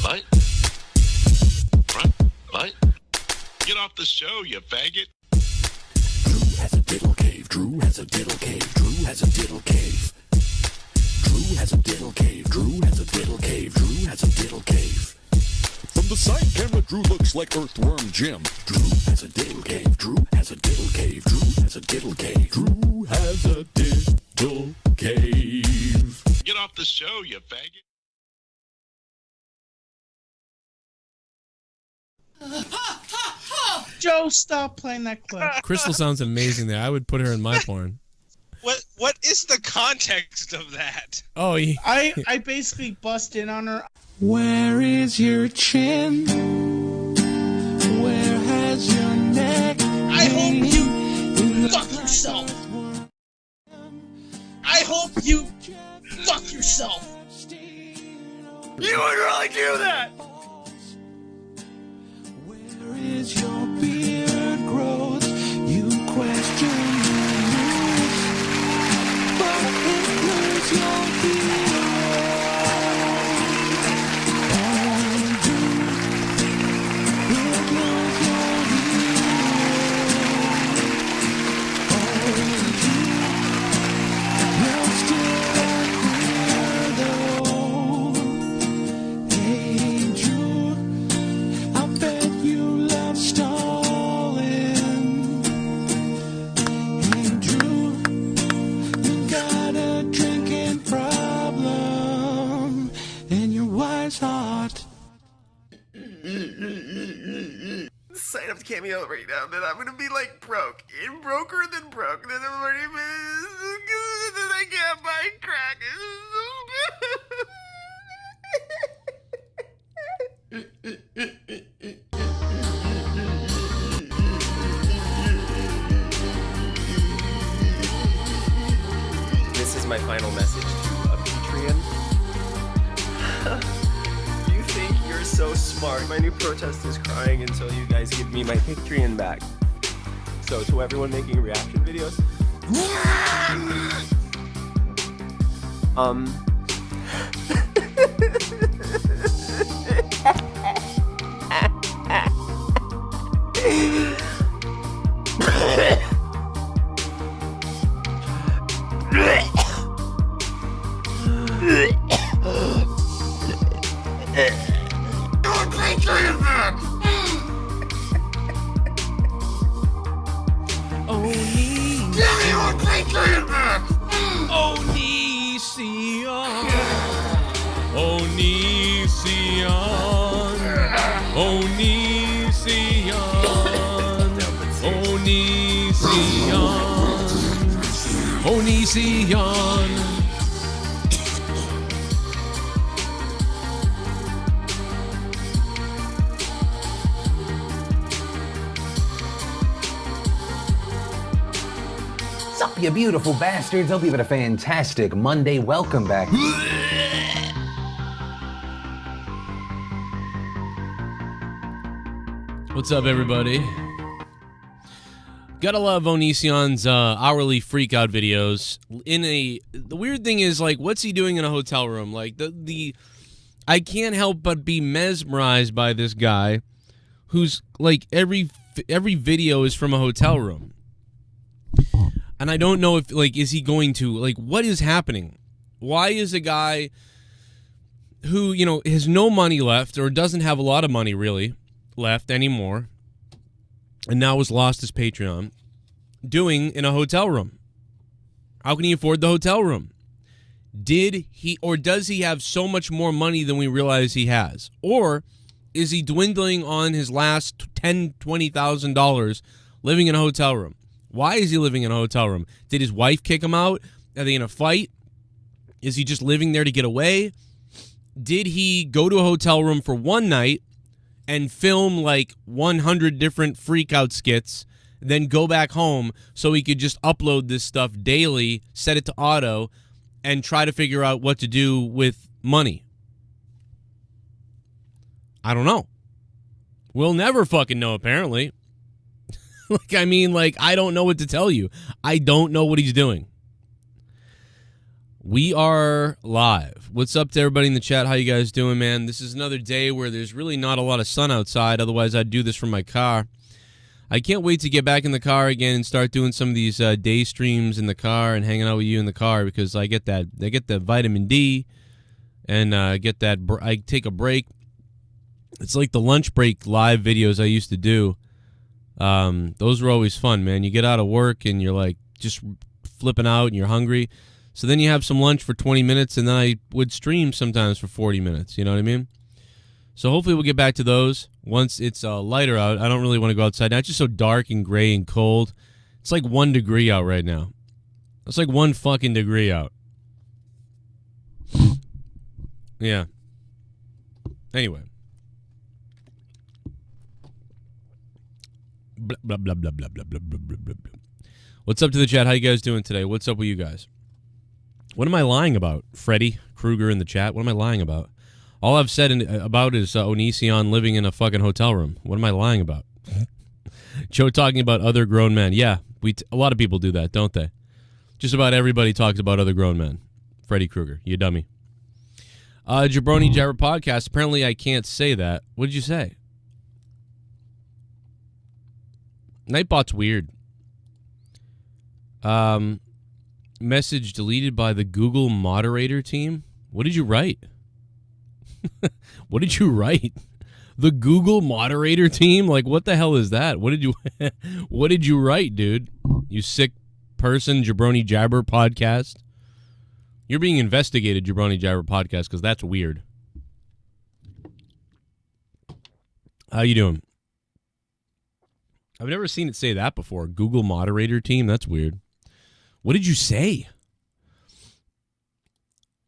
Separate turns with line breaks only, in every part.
What? What? Get off the show, you faggot.
Drew has a diddle cave. Drew has a diddle cave. Drew has a diddle cave. Drew has a diddle cave. Drew has a diddle cave. Drew has a diddle cave. From the side camera, Drew looks like Earthworm Jim. Drew has a diddle cave. Drew has a diddle cave. Drew has a diddle cave. Drew has a diddle cave.
Get off the show, you faggot.
Joe, stop playing that clip.
Crystal sounds amazing there. I would put her in my porn.
What is the context of that?
Oh,
I basically bust in on her.
Where is your chin? Where has your neck?
I hope you fuck yourself. I hope you fuck yourself.
You would really do that. Where is your beard growth? You question your news, but it blurs your beard.
Sign up to Cameo right now, then I'm gonna be like broke. And broker than broke. Then I'm already then I can't buy crack. This is my final message to a Patreon. You think you're so smart. My new protest is crying until you guys give me my Patreon back. So to everyone making reaction videos,
Sup, you beautiful bastards. Hope you've had a fantastic Monday. Welcome back.
What's up, everybody? Gotta love Onision's hourly freakout videos. The weird thing is, like, what's he doing in a hotel room? Like, I can't help but be mesmerized by this guy, who's like every video is from a hotel room, and I don't know if, like, is he going to, like, what is happening? Why is a guy who, you know, has no money left or doesn't have a lot of money really left anymore, and now has lost his Patreon, doing in a hotel room? How can he afford the hotel room? Did he, or does he have so much more money than we realize he has? Or is he dwindling on his last $10,000, $20,000 living in a hotel room? Why is he living in a hotel room? Did his wife kick him out? Are they in a fight? Is he just living there to get away? Did he go to a hotel room for one night and film like 100 different freakout skits, then go back home so he could just upload this stuff daily, set it to auto, and try to figure out what to do with money? I don't know. We'll never fucking know, apparently. Like, I mean, like, I don't know what to tell you. I don't know what he's doing. We are live. What's up to everybody in the chat? How you guys doing, man? This is another day where there's really not a lot of sun outside. Otherwise, I'd do this from my car. I can't wait to get back in the car again and start doing some of these day streams in the car and hanging out with you in the car because I get that vitamin D and I take a break. It's like the lunch break live videos I used to do. Those were always fun, man. You get out of work and you're like just flipping out and you're hungry. So then you have some lunch for 20 minutes, and then I would stream sometimes for 40 minutes. You know what I mean? So hopefully we'll get back to those once it's lighter out. I don't really want to go outside now. It's just so dark and gray and cold. It's like 1 degree out right now. It's like 1 fucking degree out. Yeah. Anyway. Blah, blah, blah, blah, blah, blah, blah, blah, blah, blah. What's up to the chat? How you guys doing today? What's up with you guys? What am I lying about? Freddy Krueger in the chat. What am I lying about? All I've said about is Onision living in a fucking hotel room. What am I lying about? Joe talking about other grown men. Yeah, a lot of people do that, don't they? Just about everybody talks about other grown men. Freddy Krueger, you dummy. Jabroni Jabber podcast. Apparently I can't say that. What did you say? Nightbot's weird. Message deleted by the Google moderator team. What did you write? What did you write? The Google moderator team? Like, what the hell is that? What did you write, dude? You sick person, Jabroni Jabber podcast. You're being investigated, Jabroni Jabber podcast, because that's weird. How you doing? I've never seen it say that before. Google moderator team? That's weird. What did you say?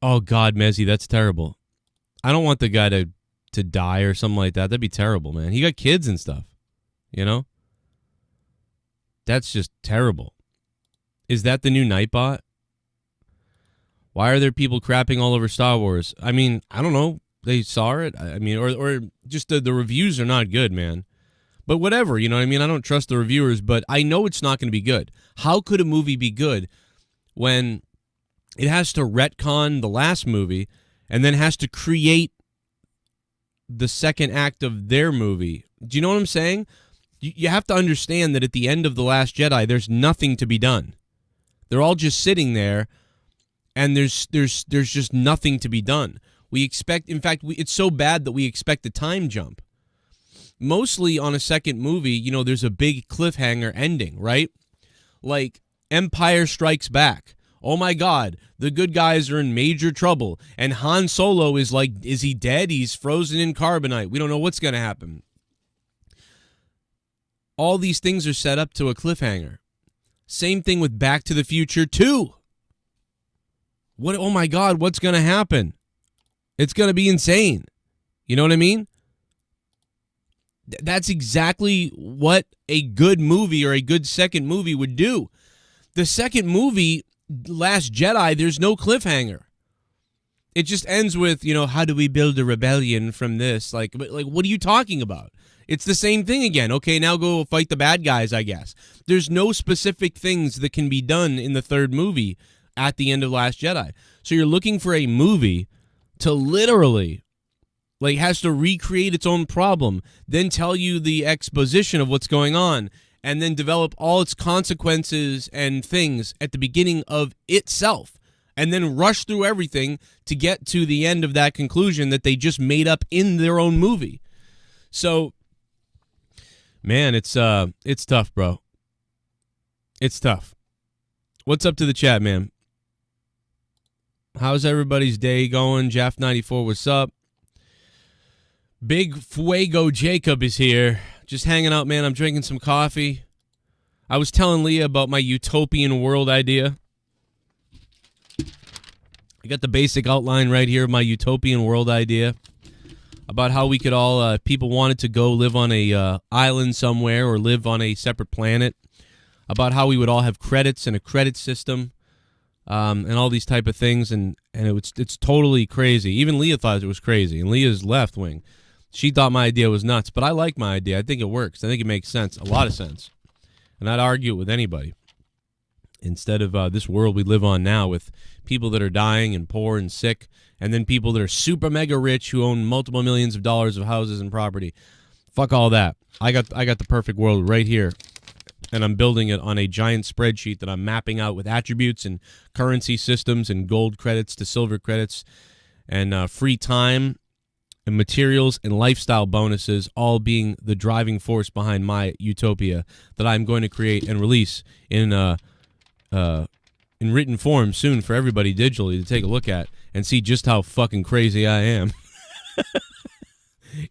Oh, God, Mezzy, that's terrible. I don't want the guy to die or something like that. That'd be terrible, man. He got kids and stuff, you know? That's just terrible. Is that the new Nightbot? Why are there people crapping all over Star Wars? I mean, I don't know. They saw it. I mean, or just the reviews are not good, man. But whatever, you know what I mean? I don't trust the reviewers, but I know it's not going to be good. How could a movie be good when it has to retcon the last movie and then has to create the second act of their movie? Do you know what I'm saying? You have to understand that at the end of The Last Jedi, there's nothing to be done. They're all just sitting there, and there's just nothing to be done. We expect, in fact, it's so bad that we expect a time jump. Mostly on a second movie, you know, there's a big cliffhanger ending, right? Like Empire Strikes Back. Oh my God, the good guys are in major trouble. And Han Solo is like, is he dead? He's frozen in carbonite. We don't know what's going to happen. All these things are set up to a cliffhanger. Same thing with Back to the Future 2. What? Oh my God, what's going to happen? It's going to be insane. You know what I mean? That's exactly what a good movie or a good second movie would do. The second movie, Last Jedi, there's no cliffhanger. It just ends with, you know, how do we build a rebellion from this? Like, what are you talking about? It's the same thing again. Okay, now go fight the bad guys, I guess. There's no specific things that can be done in the third movie at the end of Last Jedi. So you're looking for a movie to literally, like, has to recreate its own problem, then tell you the exposition of what's going on, and then develop all its consequences and things at the beginning of itself, and then rush through everything to get to the end of that conclusion that they just made up in their own movie. So, man, it's tough, bro. It's tough. What's up to the chat, man? How's everybody's day going? Jaff94, what's up? Big Fuego Jacob is here. Just hanging out, man. I'm drinking some coffee. I was telling Leah about my utopian world idea. I got the basic outline right here of my utopian world idea about how we could all, people wanted to go live on a island somewhere or live on a separate planet, about how we would all have credits and a credit system, and all these type of things, and it's totally crazy. Even Leah thought it was crazy, and Leah's left wing. She thought my idea was nuts, but I like my idea. I think it works. I think it makes sense, a lot of sense. And I'd argue it with anybody. Instead of this world we live on now with people that are dying and poor and sick, and then people that are super mega rich who own multiple millions of dollars of houses and property. Fuck all that. I got the perfect world right here, and I'm building it on a giant spreadsheet that I'm mapping out with attributes and currency systems and gold credits to silver credits and free time and materials and lifestyle bonuses, all being the driving force behind my utopia that I'm going to create and release in written form soon for everybody digitally to take a look at and see just how fucking crazy I am.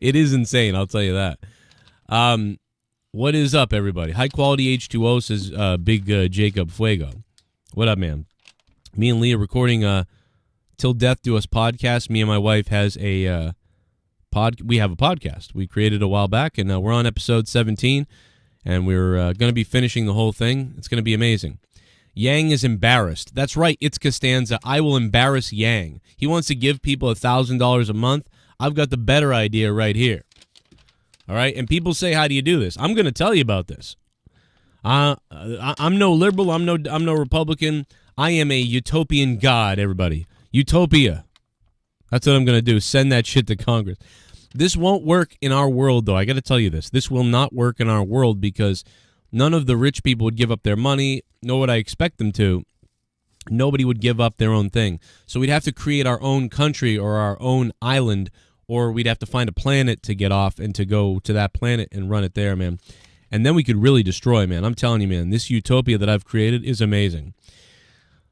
It is insane, I'll tell you that. What is up, everybody? High quality H2O, says Big Jacob Fuego. What up, man? Me and Leah recording Till Death Do Us podcast. Me and my wife has a we have a podcast. We created a while back, and we're on episode 17, and we're going to be finishing the whole thing. It's going to be amazing. Yang is embarrassed. That's right, it's Costanza. I will embarrass Yang. He wants to give people $1,000 a month. I've got the better idea right here. All right, and people say, how do you do this? I'm going to tell you about this. I'm no liberal. I'm no Republican. I am a utopian god, everybody. Utopia. That's what I'm going to do. Send that shit to Congress. This won't work in our world, though. I got to tell you this. This will not work in our world because none of the rich people would give up their money, nor would I expect them to. Nobody would give up their own thing. So we'd have to create our own country or our own island, or we'd have to find a planet to get off and to go to that planet and run it there, man. And then we could really destroy, man. I'm telling you, man, this utopia that I've created is amazing.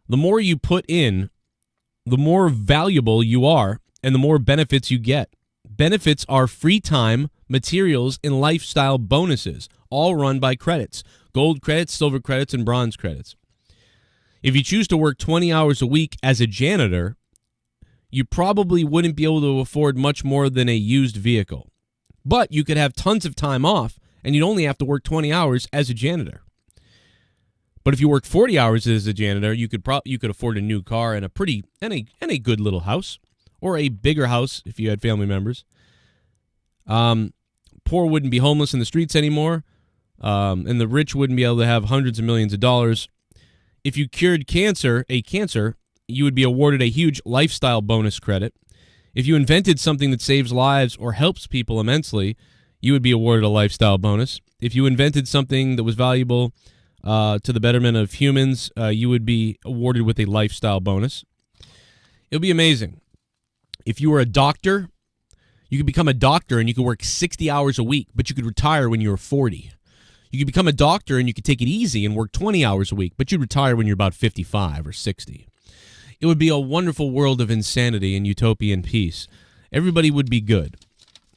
The more you put in, the more valuable you are, and the more benefits you get. Benefits are free time, materials, and lifestyle bonuses, all run by credits. Gold credits, silver credits, and bronze credits. If you choose to work 20 hours a week as a janitor, you probably wouldn't be able to afford much more than a used vehicle. But you could have tons of time off, and you'd only have to work 20 hours as a janitor. But if you work 40 hours as a janitor, you could afford a new car and a good little house, or a bigger house if you had family members. Poor wouldn't be homeless in the streets anymore, and the rich wouldn't be able to have hundreds of millions of dollars. If you cured cancer, you would be awarded a huge lifestyle bonus credit. If you invented something that saves lives or helps people immensely, you would be awarded a lifestyle bonus. If you invented something that was valuable to the betterment of humans, you would be awarded with a lifestyle bonus. It would be amazing. If you were a doctor, you could become a doctor and you could work 60 hours a week, but you could retire when you were 40. You could become a doctor and you could take it easy and work 20 hours a week, but you'd retire when you're about 55 or 60. It would be a wonderful world of insanity and utopian peace. Everybody would be good.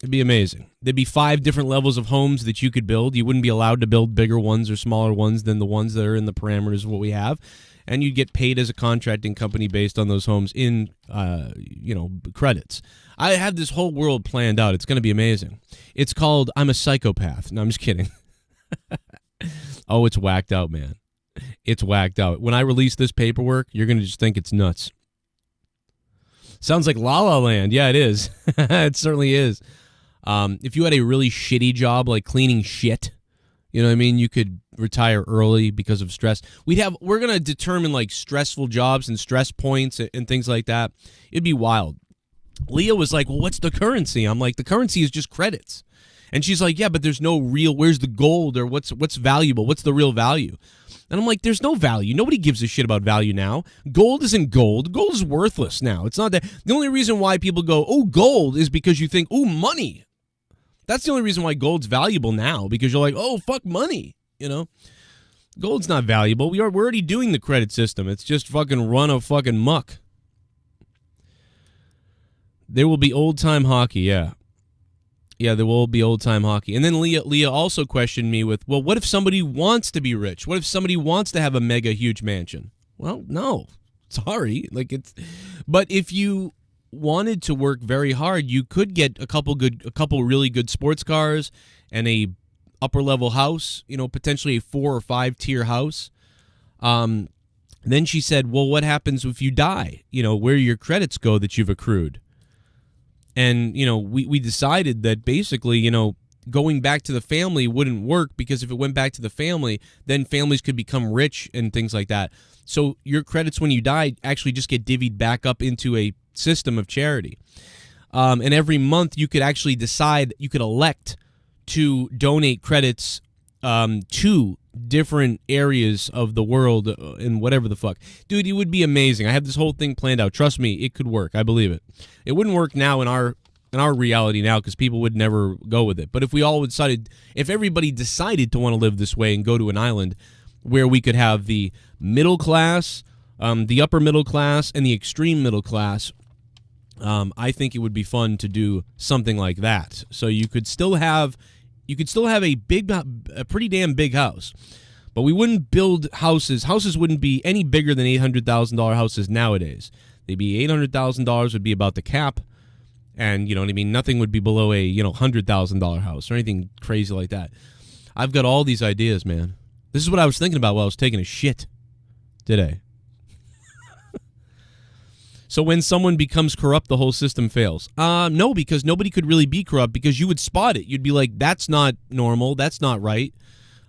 It'd be amazing. There'd be 5 different levels of homes that you could build. You wouldn't be allowed to build bigger ones or smaller ones than the ones that are in the parameters of what we have. And you'd get paid as a contracting company based on those homes in, credits. I have this whole world planned out. It's going to be amazing. It's called I'm a Psychopath. No, I'm just kidding. Oh, it's whacked out, man. It's whacked out. When I release this paperwork, you're going to just think it's nuts. Sounds like La La Land. Yeah, it is. It certainly is. If you had a really shitty job like cleaning shit, you know what I mean, you could retire early because of stress. We're going to determine like stressful jobs and stress points and things like that. It'd be wild. Leah was like, well, what's the currency? I'm like, the currency is just credits. And she's like, yeah, but there's no real, where's the gold or what's valuable? What's the real value? And I'm like, there's no value. Nobody gives a shit about value now. Gold isn't gold. Gold is worthless now. It's not that. The only reason why people go, oh, gold is because you think, oh, money. That's the only reason why gold's valuable now, because you're like, oh, fuck money. You know, gold's not valuable. We're already doing the credit system. It's just fucking run a fucking muck. There will be old-time hockey, yeah. Yeah, there will be old-time hockey. And then Leah also questioned me with, well, what if somebody wants to be rich? What if somebody wants to have a mega huge mansion? Well, no. Sorry. But if you wanted to work very hard, you could get a couple really good sports cars and a upper level house, potentially a 4 or 5 tier house. Then she said, well, what happens if you die? Where your credits go that you've accrued? And, we decided that basically, going back to the family wouldn't work, because if it went back to the family, then families could become rich and things like that. So your credits when you die actually just get divvied back up into a system of charity. And every month you could actually decide, you could elect to donate credits to different areas of the world and whatever the fuck. Dude, it would be amazing. I have this whole thing planned out. Trust me, it could work. I believe it. It wouldn't work now in our reality now, because people would never go with it. But if we all decided, if everybody decided to want to live this way and go to an island where we could have the middle class, the upper middle class, and the extreme middle class, I think it would be fun to do something like that. So you could still have a pretty damn big house, but we wouldn't build houses. Houses wouldn't be any bigger than $800,000 houses nowadays. They'd be $800,000 would be about the cap, and you know what I mean. Nothing would be below a $100,000 house or anything crazy like that. I've got all these ideas, man. This is what I was thinking about while I was taking a shit today. So when someone becomes corrupt, the whole system fails. No, because nobody could really be corrupt, because you would spot it. You'd be like, that's not normal. That's not right.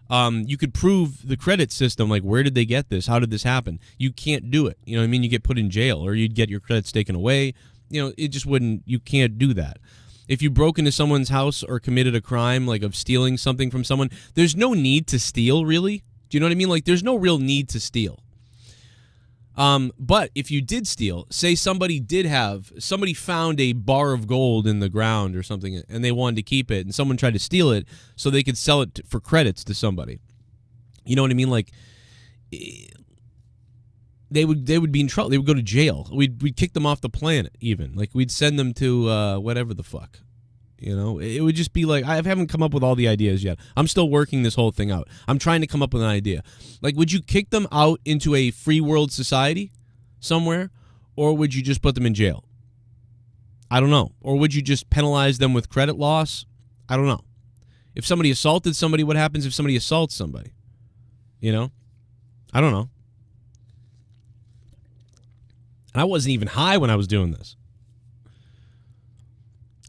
You could prove the credit system, like, where did they get this? How did this happen? You can't do it. You know what I mean? You get put in jail, or you'd get your credits taken away. You know, it just wouldn't, you can't do that. If you broke into someone's house or committed a crime, like of stealing something from someone, there's no need to steal, really. Do you know what I mean? Like, there's no real need to steal. But if you did steal, say somebody found a bar of gold in the ground or something, and they wanted to keep it, and someone tried to steal it so they could sell it for credits to somebody. You know what I mean? Like, they would be in trouble. They would go to jail. We'd kick them off the planet, even. Like, we'd send them to whatever the fuck. You know, it would just be like, I haven't come up with all the ideas yet. I'm still working this whole thing out. I'm trying to come up with an idea. Like, would you kick them out into a free world society somewhere, or would you just put them in jail? I don't know. Or would you just penalize them with credit loss? I don't know. If somebody assaulted somebody, what happens if somebody assaults somebody? You know? I don't know. And I wasn't even high when I was doing this.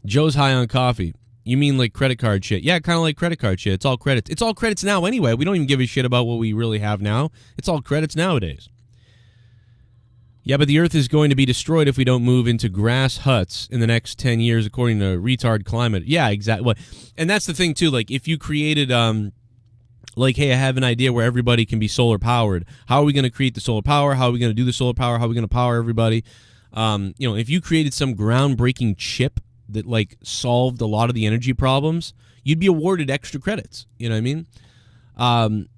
Joe's high on coffee. You mean like credit card shit? Yeah, kind of like credit card shit. It's all credits. It's all credits now anyway. We don't even give a shit about what we really have now. It's all credits nowadays. Yeah, but the Earth is going to be destroyed if we don't move into grass huts in the next 10 years, according to retard climate. Yeah, exactly. And that's the thing, too. Like, if you created, like, hey, I have an idea where everybody can be solar powered. How are we going to create the solar power? How are we going to do the solar power? How are we going to power everybody? If you created some groundbreaking chip that, like, solved a lot of the energy problems, you'd be awarded extra credits. You know what I mean?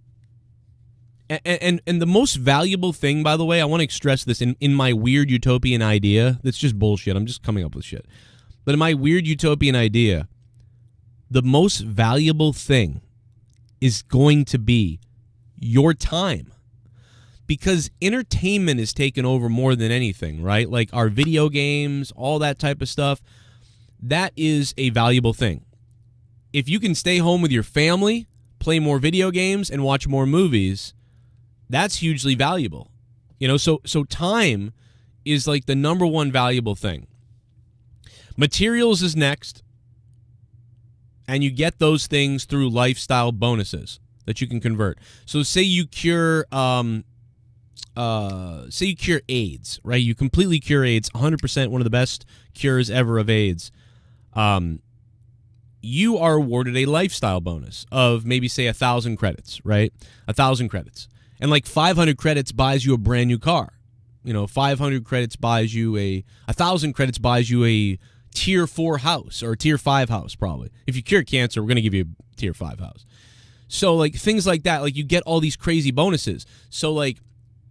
And the most valuable thing, by the way, I want to stress this in my weird utopian idea. That's just bullshit. I'm just coming up with shit. But in my weird utopian idea, the most valuable thing is going to be your time. Because entertainment is taken over more than anything, right? Like our video games, all that type of stuff. That is a valuable thing. If you can stay home with your family, play more video games, and watch more movies, that's hugely valuable. You know, so time is like the number one valuable thing. Materials is next, and you get those things through lifestyle bonuses that you can convert. So say you cure AIDS, right? You completely cure AIDS, 100%, one of the best cures ever of AIDS. You are awarded a lifestyle bonus of maybe, say, 1,000 credits, right? 1,000 credits. And like 500 credits buys you a brand new car. You know, 500 credits buys you 1,000 credits buys you a tier 4 house, or a tier 5 house, probably. If you cure cancer, we're going to give you a tier 5 house. So like things like that, like you get all these crazy bonuses. So like,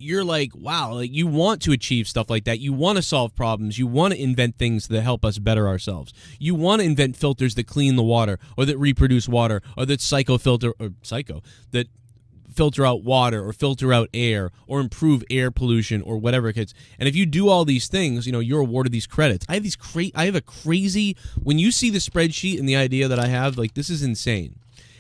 you're like, wow, like you want to achieve stuff like that. You want to solve problems. You want to invent things that help us better ourselves. You want to invent filters that clean the water, or that reproduce water, or that that filter out water, or filter out air, or improve air pollution, or whatever it is. And if you do all these things, you know, you're awarded these credits. I have a crazy, when you see the spreadsheet and the idea that I have, like, this is insane.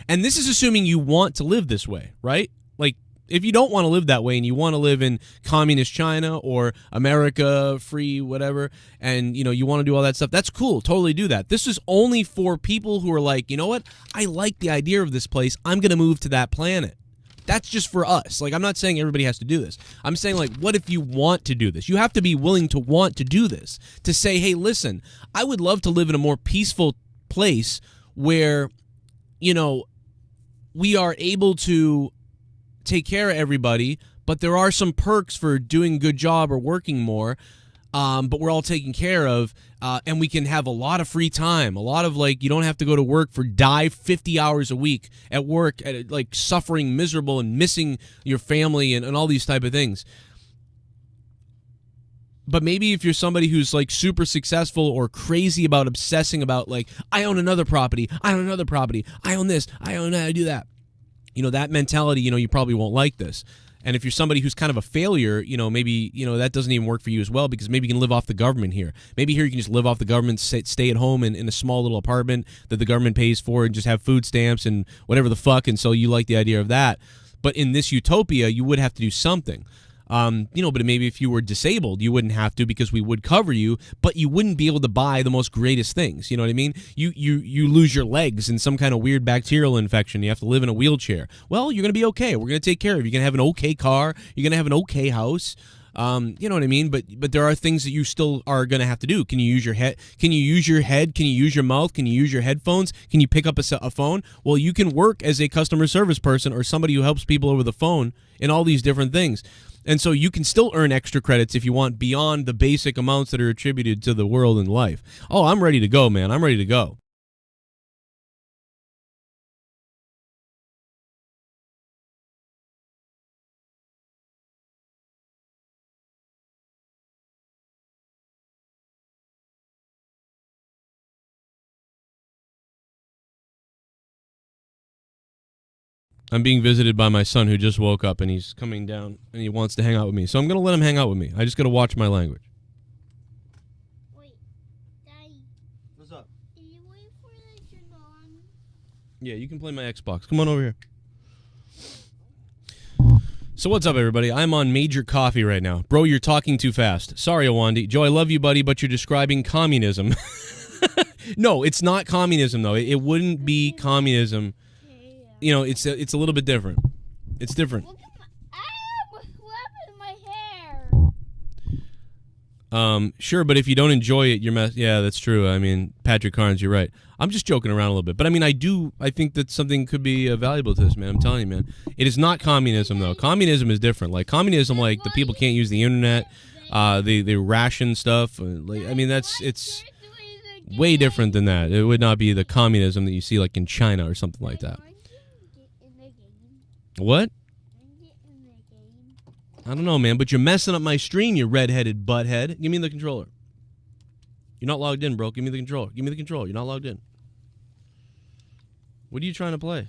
And this is assuming you want to live this way, right? Like, If you don't want to live that way and you want to live in communist China or America, free, whatever, and, you know, you want to do all that stuff, that's cool. Totally do that. This is only for people who are like, you know what? I like the idea of this place. I'm going to move to that planet. That's just for us. Like, I'm not saying everybody has to do this. I'm saying, like, what if you want to do this? You have to be willing to want to do this. To say, hey, listen, I would love to live in a more peaceful place where, you know, we are able to take care of everybody, but there are some perks for doing a good job or working more, but we're all taken care of, and we can have a lot of free time, a lot of, like, you don't have to go to work for 50 hours a week at work, like, suffering, miserable, and missing your family and all these type of things. But maybe if you're somebody who's, like, super successful or crazy about obsessing about, like, I own another property, I own another property, I own this, I own that, I do that. You know, that mentality, you know, you probably won't like this. And if you're somebody who's kind of a failure, you know, maybe, you know, that doesn't even work for you as well, because maybe you can live off the government here. Maybe here you can just live off the government, stay at home in a small little apartment that the government pays for, and just have food stamps and whatever the fuck, and so you like the idea of that. But in this utopia, you would have to do something. You know, but maybe if you were disabled, you wouldn't have to, because we would cover you, but you wouldn't be able to buy the most greatest things. You know what I mean? You lose your legs in some kind of weird bacterial infection. You have to live in a wheelchair. Well, you're going to be okay. We're going to take care of you. You're going to have an okay car. You're going to have an okay house. You know what I mean? But there are things that you still are going to have to do. Can you use your head? Can you use your head? Can you use your mouth? Can you use your headphones? Can you pick up a phone? Well, you can work as a customer service person or somebody who helps people over the phone in all these different things. And so you can still earn extra credits if you want beyond the basic amounts that are attributed to the world and life. Oh, I'm ready to go, man. I'm ready to go. I'm being visited by my son who just woke up, and he's coming down, and he wants to hang out with me. So I'm going to let him hang out with me. I just got to watch my language.
Wait, Daddy.
What's up?
Can you wait for that to turn on?
Yeah, you can play my Xbox. Come on over here. So what's up, everybody? I'm on major coffee right now. Bro, you're talking too fast. Sorry, Awonddy. Joe, I love you, buddy, but you're describing communism. No, it's not communism, though. It wouldn't be communism. You know, it's a little bit different. It's different.
Look at what happened to my hair?
Sure, but if you don't enjoy it, you're yeah, that's true. I mean, Patrick Carnes, you're right. I'm just joking around a little bit. But I mean, I think that something could be valuable to this, man. I'm telling you, man. It is not communism, though. Communism is different. Like, communism, like, the people can't use the internet. They ration stuff. Like, I mean, it's way different than that. It would not be the communism that you see, like, in China or something like that. What? I don't know, man, but you're messing up my stream, you red-headed butthead. Give me the controller. You're not logged in, bro. Give me the controller. Give me the controller. You're not logged in. What are you trying to play?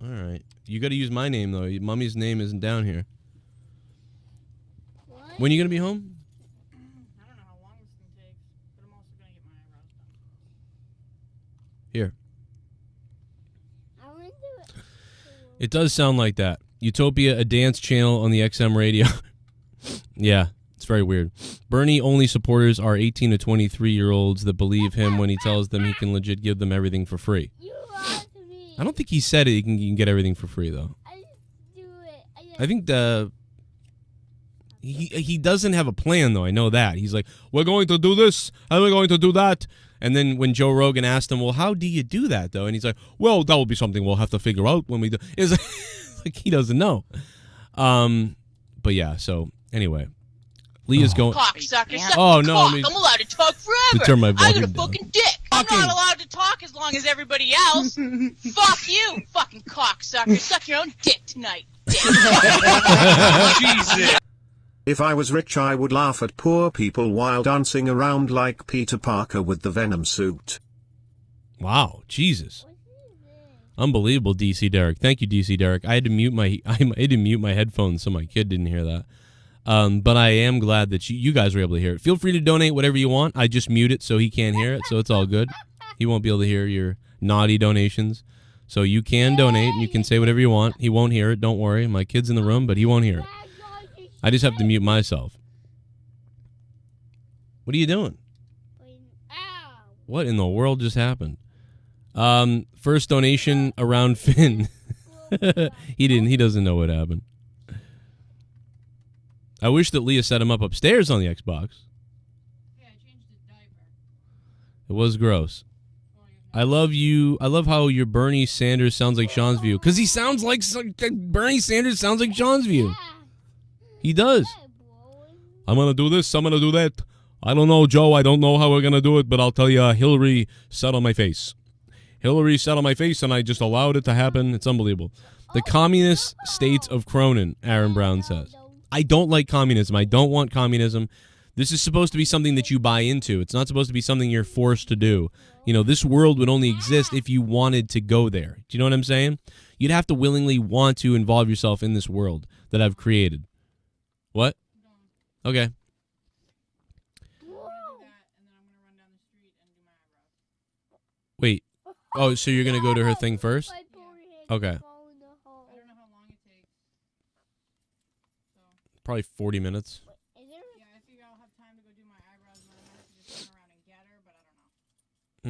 All right. You got to use my name, though. Mommy's name isn't down here.
What?
When are you going to be home?
I don't know how long this thing takes, but I'm also going to get my eyebrows done.
Here.
I want to do it.
It does sound like that. Utopia, a dance channel on the XM radio. Yeah, it's very weird. Bernie only supporters are 18 to 23-year-olds that believe him when he tells them he can legit give them everything for free.
You lost me.
I don't think he said it. You can get everything for free, though.
I just do it.
I think he doesn't have a plan, though. I know that. He's like, we're going to do this, and we're going to do that. And then when Joe Rogan asked him, well, how do you do that, though? And he's like, well, that will be something we'll have to figure out when we do. It's like he doesn't know. But yeah, so anyway. Leah's going.
Cocksucker,
Oh, no. I mean,
I'm allowed to talk forever.
to turn my
I got
volume
a
down.
fucking dick. I'm not allowed to talk as long as everybody else. Fuck you, fucking cocksucker. Suck your own dick tonight. Dick.
Jesus.
If I was rich, I would laugh at poor people while dancing around like Peter Parker with the Venom suit.
Wow, Jesus. Unbelievable, DC Derek. Thank you, DC Derek. I had to mute my headphones so my kid didn't hear that. But I am glad that you guys were able to hear it. Feel free to donate whatever you want. I just mute it so he can't hear it, so it's all good. He won't be able to hear your naughty donations. So you can donate and you can say whatever you want. He won't hear it. Don't worry. My kid's in the room, but he won't hear it. I just have to mute myself. What are you doing? What in the world just happened? First donation around Finn. He doesn't know what happened. I wish that Leah set him up upstairs on the Xbox.
Yeah, I changed his diaper.
It was gross. I love you. I love how your Bernie Sanders sounds like Sean's view. Because he sounds like Bernie Sanders sounds like Sean's view. He does. I'm going to do this. I'm going to do that. I don't know, Joe. I don't know how we're going to do it, but I'll tell you, Hillary sat on my face. Hillary sat on my face, and I just allowed it to happen. It's unbelievable. The communist states of Cronin, Aaron Brown says. I don't like communism. I don't want communism. This is supposed to be something that you buy into. It's not supposed to be something you're forced to do. You know, this world would only exist if you wanted to go there. Do you know what I'm saying? You'd have to willingly want to involve yourself in this world that I've created. What? Okay. Wait. Oh, so you're going to go to her thing first? Okay.
I don't know how long it takes.
Probably 40 minutes.
Yeah, I figure I'll have time to go do my eyebrows and then I might have to just run around and get her, but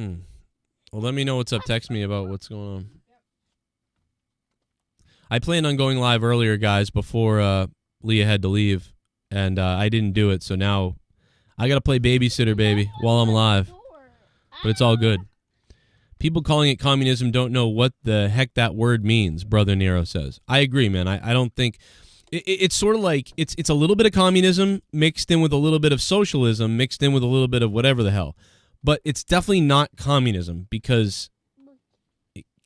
I don't know.
Well, let me know what's up. Text me about what's going on. I planned on going live earlier, guys, before Leah had to leave, and I didn't do it, so now I got to play babysitter, baby, while I'm live. But it's all good. People calling it communism don't know what the heck that word means, Brother Nero says. I agree, man. I don't think... It's sort of like... It's a little bit of communism mixed in with a little bit of socialism mixed in with a little bit of whatever the hell. But it's definitely not communism because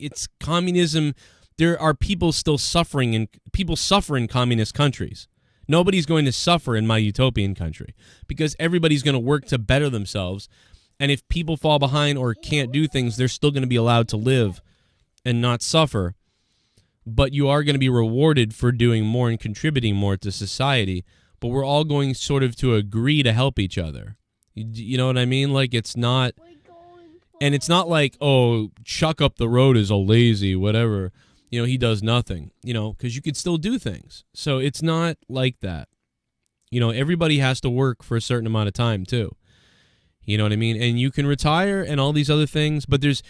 it's communism... There are people still suffering, and people suffer in communist countries. Nobody's going to suffer in my utopian country because everybody's going to work to better themselves. And if people fall behind or can't do things, they're still going to be allowed to live and not suffer. But you are going to be rewarded for doing more and contributing more to society. But we're all going sort of to agree to help each other. You know what I mean? Like, it's not... And it's not like, oh, Chuck up the road is a lazy, whatever. You know, he does nothing. You know, because you could still do things. So it's not like that. You know, everybody has to work for a certain amount of time, too. You know what I mean? And you can retire and all these other things, but there's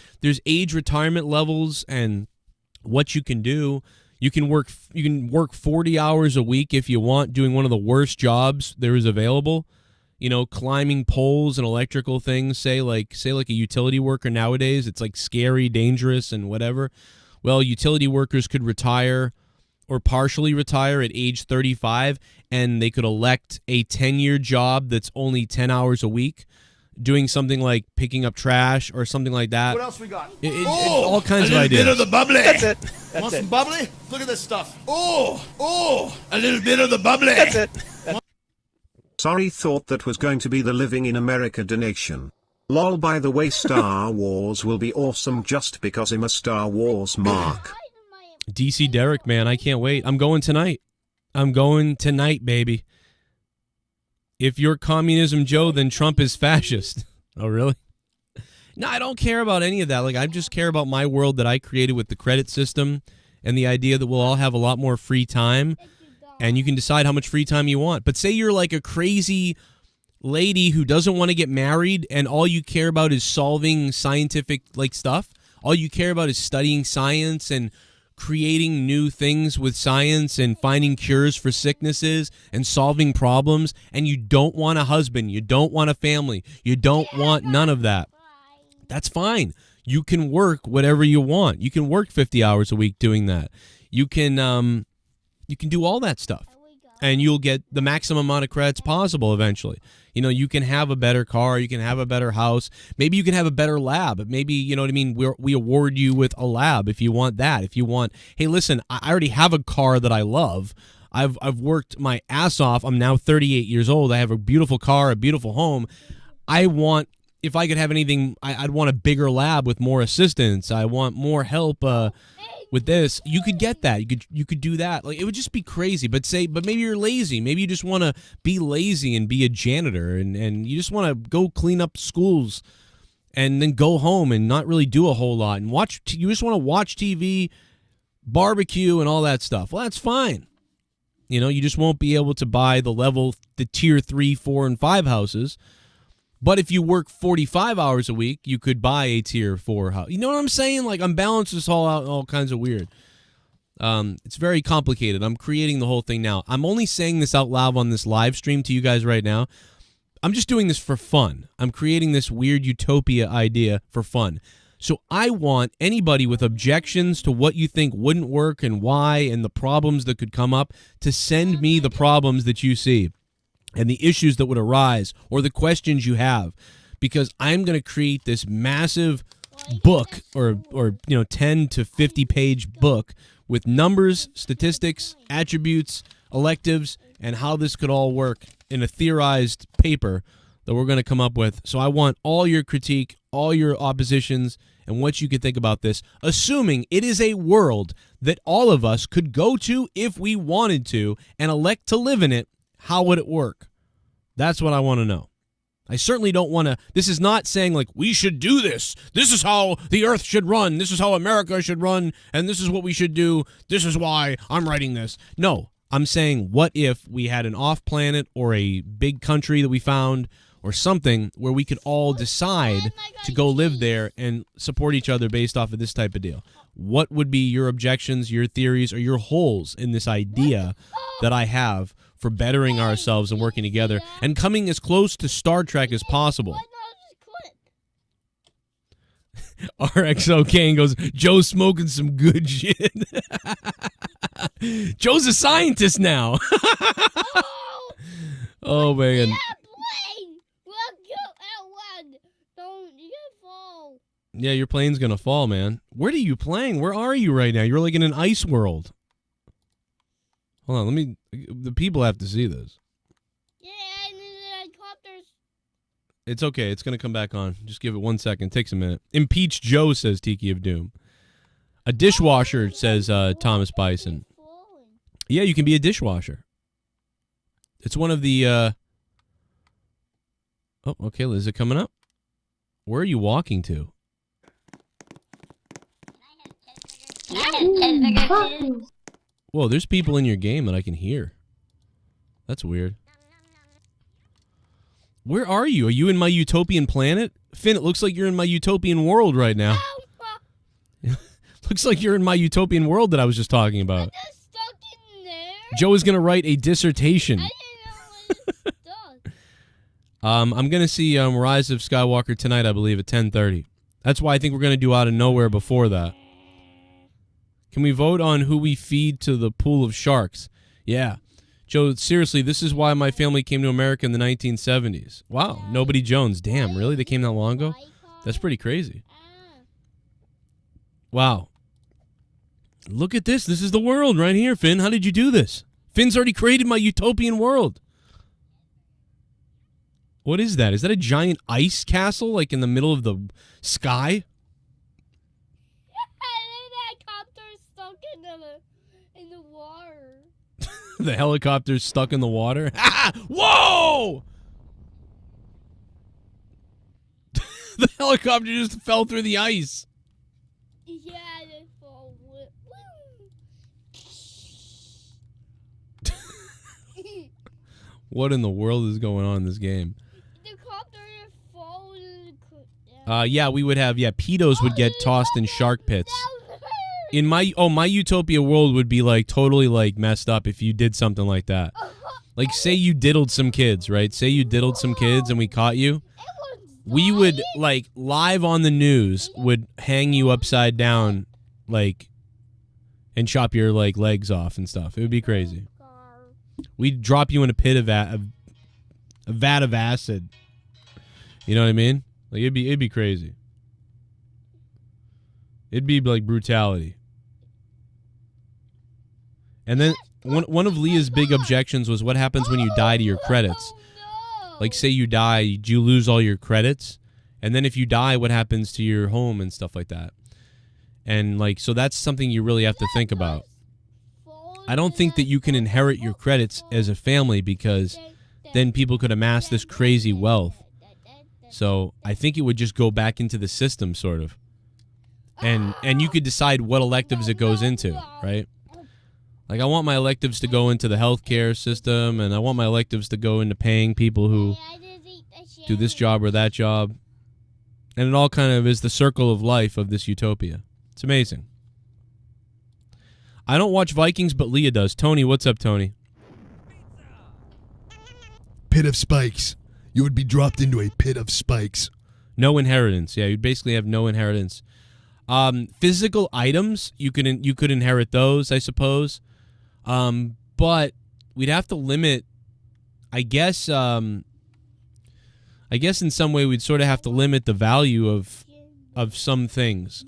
age retirement levels and what you can do. You can work 40 hours a week if you want, doing one of the worst jobs there is available. You know, climbing poles and electrical things, say like a utility worker nowadays. It's like scary, dangerous, and whatever. Well, utility workers could retire or partially retire at age 35, and they could elect a 10-year job that's only 10 hours a week, doing something like picking up trash or something like that.
What else we got?
All kinds of ideas.
A little bit of the bubbly.
That's it.
Want some bubbly? Look at this stuff. Oh, a little bit of the bubbly.
That's it.
Sorry, thought that was going to be the Living in America donation. Lol, by the way, Star Wars will be awesome just because I'm a Star Wars mark.
DC Derek, man, I can't wait. I'm going tonight. Baby. If you're communism Joe, then Trump is fascist. Oh, really? No, I don't care about any of that. Like, I just care about my world that I created with the credit system and the idea that we'll all have a lot more free time and you can decide how much free time you want. But say you're like a crazy lady who doesn't want to get married and all you care about is solving scientific like stuff. All you care about is studying science and creating new things with science and finding cures for sicknesses and solving problems, and you don't want a husband, you don't want a family, you don't want none of that. That's fine. You can work whatever you want. You can work 50 hours a week doing that. You can do all that stuff. And you'll get the maximum amount of credits possible eventually. You know, you can have a better car, you can have a better house, maybe you can have a better lab. Maybe, you know what I mean, we award you with a lab if you want that. If you want, hey, listen, I already have a car that I love. I've worked my ass off. I'm now 38 years old. I have a beautiful car, a beautiful home. I want, if I could have anything, I'd want a bigger lab with more assistance. I want more help with this. You could get that. You could do that. Like, it would just be crazy. But maybe you're lazy. Maybe you just want to be lazy and be a janitor and you just want to go clean up schools and then go home and not really do a whole lot and watch. You just want to watch TV, barbecue, and all that stuff. Well, that's fine. You know, you just won't be able to buy the tier 3, 4, and 5 houses. But if you work 45 hours a week, you could buy a tier 4 house. You know what I'm saying? Like, I'm balancing this all out, all kinds of weird. It's very complicated. I'm creating the whole thing now. I'm only saying this out loud on this live stream to you guys right now. I'm just doing this for fun. I'm creating this weird utopia idea for fun. So I want anybody with objections to what you think wouldn't work and why and the problems that could come up to send me the problems that you see and the issues that would arise or the questions you have, because I'm going to create this massive book or 10 to 50 page book with numbers, statistics, attributes, electives, and how this could all work in a theorized paper that we're going to come up with. So I want all your critique, all your oppositions, and what you could think about this, assuming it is a world that all of us could go to if we wanted to and elect to live in it. How would it work? That's what I want to know. I certainly don't want to. This is not saying like we should do this. This is how the earth should run. This is how America should run. And this is what we should do. This is why I'm writing this. No, I'm saying what if we had an off planet or a big country that we found or something where we could all decide to go live there and support each other based off of this type of deal. What would be your objections, your theories, or your holes in this idea that I have for bettering ourselves and working together and coming as close to Star Trek as possible? RXO Kane goes, Joe's smoking some good shit. Joe's a scientist now. Oh, man. Yeah, your plane's gonna fall, man. Where are you playing? Where are you right now? You're like in an ice world. Hold on, the people have to see this.
Yeah, and the helicopters.
It's okay, it's gonna come back on. Just give it 1 second, takes a minute. Impeach Joe, says Tiki of Doom. A dishwasher, says Thomas Bison. Yeah, you can be a dishwasher. It's one of the, Oh, okay, is it coming up? Where are you walking to? Whoa, there's people in your game that I can hear. That's weird. Where are you? Are you in my utopian planet? Finn, it looks like you're in my utopian world right now. Looks like you're in my utopian world that I was just talking about. Joe is going to write a dissertation. I'm going to see Rise of Skywalker tonight, I believe, at 10:30. That's why I think we're going to do Out of Nowhere before that. Can we vote on who we feed to the pool of sharks? Yeah. Joe, seriously, this is why my family came to America in the 1970s. Wow, Nobody Jones. Damn, really? They came that long ago? That's pretty crazy. Wow. Look at this. This is the world right here, Finn. How did you do this? Finn's already created my utopian world. What is that? Is that a giant ice castle, like in the middle of the sky?
In the water.
The helicopter's stuck in the water? Ah! Whoa! The helicopter just fell through the ice.
Yeah, they fall.
What in the world is going on in this game?
The copter falls.
Yeah, we would have, pedos would get tossed in shark pits. In my utopia world would be like totally like messed up if you did something like that. Like say you diddled some kids, right? Say you diddled some kids and we caught you. We would like live on the news would hang you upside down like and chop your like legs off and stuff. It would be crazy. We'd drop you in a pit of a vat of acid. You know what I mean? Like it'd be crazy. It'd be like brutality. And then one of Leah's big objections was what happens when you die to your credits. Like say you die, do you lose all your credits? And then if you die, what happens to your home and stuff like that? And like so that's something you really have to think about. I don't think that you can inherit your credits as a family because then people could amass this crazy wealth. So I think it would just go back into the system, sort of. And you could decide what electives it goes into, right? Like, I want my electives to go into the healthcare system, and I want my electives to go into paying people who do this job or that job. And it all kind of is the circle of life of this utopia. It's amazing. I don't watch Vikings, but Leah does. Tony, what's up, Tony?
Pit of spikes. You would be dropped into a pit of spikes.
No inheritance. Yeah, you'd basically have no inheritance. Physical items, you could inherit those, I suppose. But we'd have to limit, I guess in some way we'd sort of have to limit the value of some things.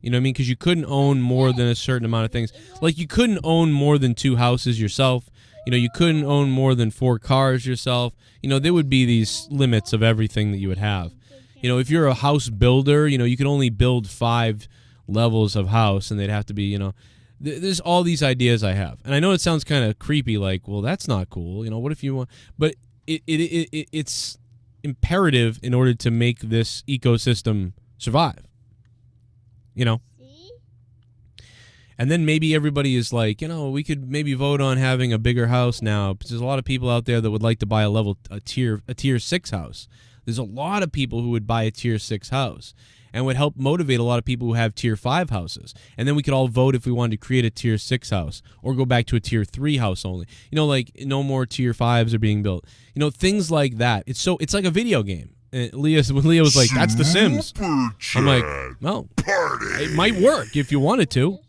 You know what I mean? Because you couldn't own more than a certain amount of things. Like, you couldn't own more than 2 houses yourself. You know, you couldn't own more than 4 cars yourself. You know, there would be these limits of everything that you would have. You know, if you're a house builder, you know, you could only build 5 levels of house, and they'd have to be, you know, there's all these ideas I have. And I know it sounds kind of creepy, like, well, that's not cool. You know, what if you want... But it's imperative in order to make this ecosystem survive. You know? And then maybe everybody is like, you know, we could maybe vote on having a bigger house now. Because there's a lot of people out there that would like to buy a tier 6 house. There's a lot of people who would buy a tier 6 house and would help motivate a lot of people who have tier 5 houses. And then we could all vote if we wanted to create a tier 6 house or go back to a tier 3 house only. You know, like, no more tier 5s are being built. You know, things like that. It's like a video game. And Leah was like, that's The Sims. I'm like, well, it might work if you wanted to.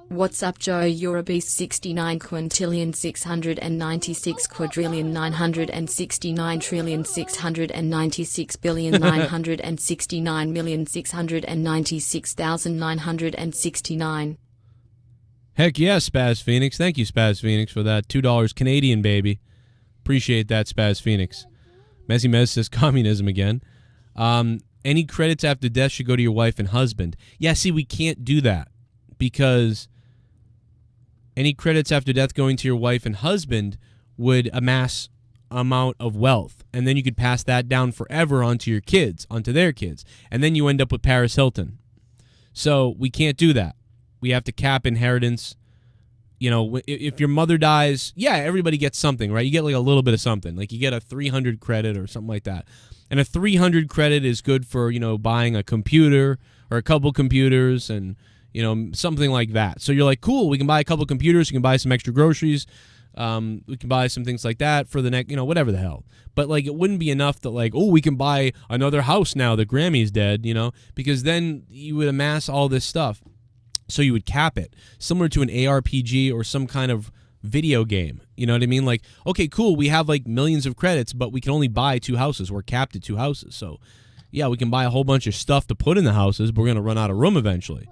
What's up, Joe? You're a beast. 69 quintillion 696 quadrillion 969 trillion 696 billion 969 million 696,969.
Heck yeah, Spaz Phoenix. Thank you, Spaz Phoenix, for that $2 Canadian, baby. Appreciate that, Spaz Phoenix. Mezzy Mez says communism again. Any credits after death should go to your wife and husband. Yeah, see, we can't do that because any credits after death going to your wife and husband would amass amount of wealth, and then you could pass that down forever onto your kids, onto their kids, and then you end up with Paris Hilton. So we can't do that. We have to cap inheritance. You know, if your mother dies, yeah, everybody gets something, right? You get like a little bit of something. Like you get a 300 credit or something like that. And a 300 credit is good for, you know, buying a computer or a couple computers and, you know, something like that. So you're like, cool, we can buy a couple computers, we can buy some extra groceries, we can buy some things like that for the next, you know, whatever the hell. But, like, it wouldn't be enough that, like, oh, we can buy another house now that Grammy's dead, you know, because then you would amass all this stuff. So you would cap it, similar to an ARPG or some kind of video game. You know what I mean? Like, okay, cool, we have, like, millions of credits, but we can only buy 2 houses. We're capped at 2 houses. So, yeah, we can buy a whole bunch of stuff to put in the houses, but we're going to run out of room eventually.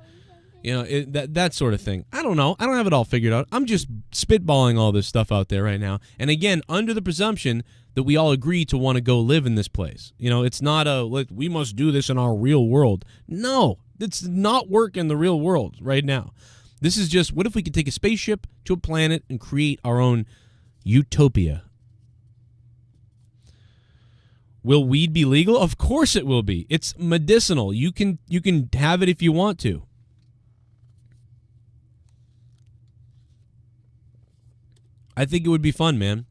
You know, that sort of thing. I don't know. I don't have it all figured out. I'm just spitballing all this stuff out there right now. And again, under the presumption that we all agree to want to go live in this place. You know, it's not we must do this in our real world. No, it's not work in the real world right now. This is just, what if we could take a spaceship to a planet and create our own utopia? Will weed be legal? Of course it will be. It's medicinal. You can have it if you want to. I think it would be fun, man,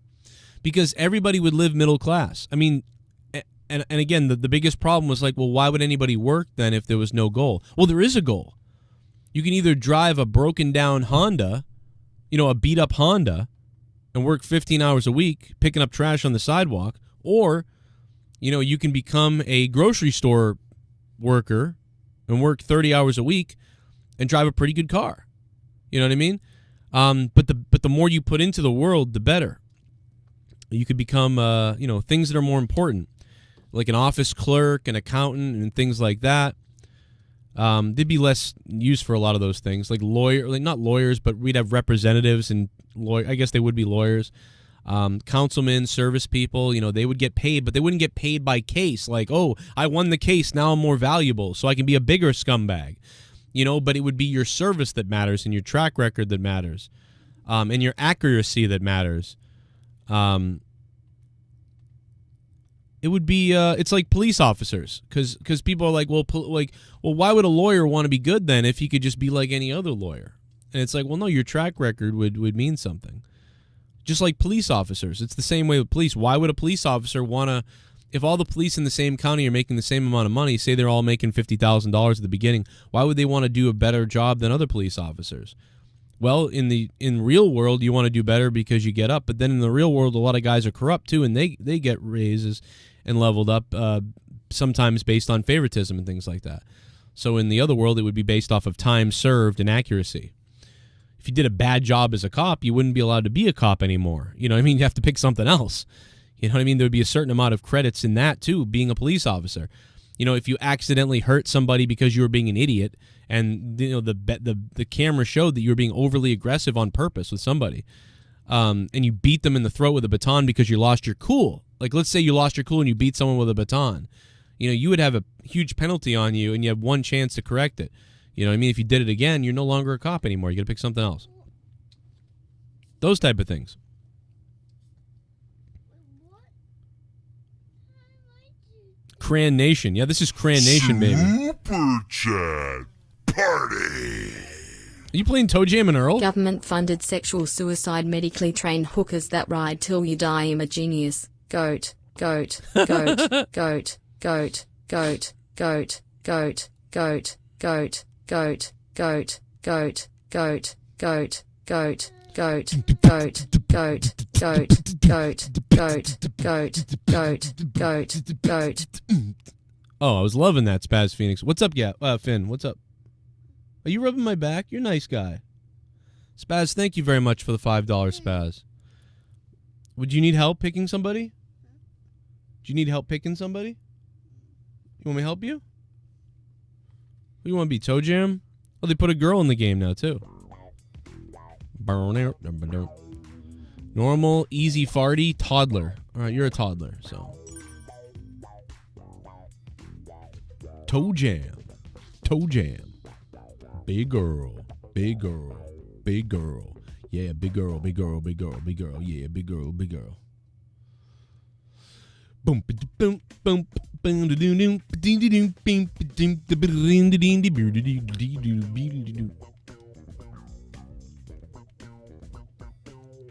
because everybody would live middle class. I mean, and again, the biggest problem was like, well, why would anybody work then if there was no goal? Well, there is a goal. You can either drive a broken down Honda, you know, a beat up Honda, and work 15 hours a week picking up trash on the sidewalk, or, you know, you can become a grocery store worker and work 30 hours a week and drive a pretty good car. You know what I mean? But the more you put into the world, the better. You could become, you know, things that are more important, like an office clerk, an accountant, and things like that. There'd be less use for a lot of those things, like not lawyers, but we'd have representatives and I guess they would be lawyers. Councilmen, service people, you know, they would get paid, but they wouldn't get paid by case. Like, oh, I won the case, now I'm more valuable, so I can be a bigger scumbag. You know, but it would be your service that matters and your track record that matters, and your accuracy that matters. It would be it's like police officers, because people are like, well, why would a lawyer want to be good then if he could just be like any other lawyer? And it's like, well, no, your track record would mean something. Just like police officers, it's the same way with police. Why would a police officer want to? If all the police in the same county are making the same amount of money, say they're all making $50,000 at the beginning, why would they want to do a better job than other police officers? Well, in real world, you want to do better because you get up. But then in the real world, a lot of guys are corrupt too, and they get raises and leveled up, sometimes based on favoritism and things like that. So in the other world, it would be based off of time served and accuracy. If you did a bad job as a cop, you wouldn't be allowed to be a cop anymore. You know what I mean? You have to pick something else. You know what I mean? There would be a certain amount of credits in that too, being a police officer. You know, if you accidentally hurt somebody because you were being an idiot, and you know the camera showed that you were being overly aggressive on purpose with somebody, and you beat them in the throat with a baton because you lost your cool. Like, let's say you lost your cool and you beat someone with a baton. You know, you would have a huge penalty on you, and you have one chance to correct it. You know what I mean? If you did it again, you're no longer a cop anymore. You got to pick something else. Those type of things. Cran Nation. Yeah, this is Cran Nation, baby.
Super Chat Party.
Are you playing Toe Jam and Earl?
Government-funded sexual suicide medically trained hookers that ride till you die. I'm a genius. Goat. Goat. Goat. Goat. Goat. Goat. Goat. Goat. Goat. Goat. Goat. Goat. Goat. Goat. Goat. Goat. Goat, goat, goat, goat, goat, goat, goat, goat, goat, goat.
Oh, I was loving that, Spaz Phoenix. What's up, Finn? What's up? Are you rubbing my back? You're a nice guy. Spaz, thank you very much for the $5, Spaz. Would you need help picking somebody? Do you need help picking somebody? You want me to help you? You want to be Toe Jam? Oh, they put a girl in the game now, too. Normal, easy farty, toddler. All right, you're a toddler, so. Toe Jam. Toe Jam. Big girl. Big girl. Big girl. Yeah, big girl, big girl, big girl, big girl. Yeah, big girl, big girl. Boom, boom, boom, boom, boom,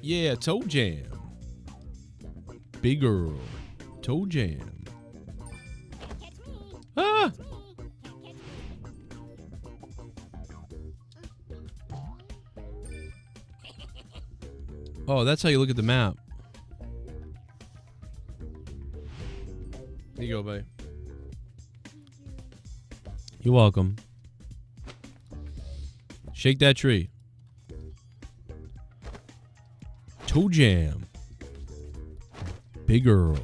yeah, Toe Jam. Big girl. Toe Jam. Ah! Oh, that's how you look at the map. Here you go, buddy. You're welcome. Shake that tree. Toe Jam. Big girl.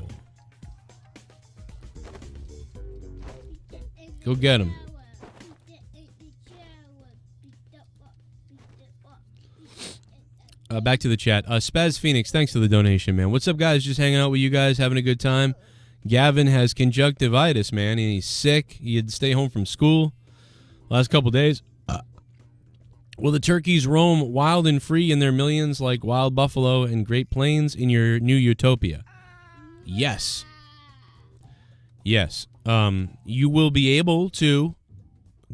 Go get him. Back to the chat. Spaz Phoenix, thanks for the donation, man. What's up, guys? Just hanging out with you guys, having a good time. Gavin has conjunctivitis, man, and he's sick. He had to stay home from school last couple days. Will the turkeys roam wild and free in their millions like wild buffalo and Great Plains in your new utopia? Yes. Yes. You will be able to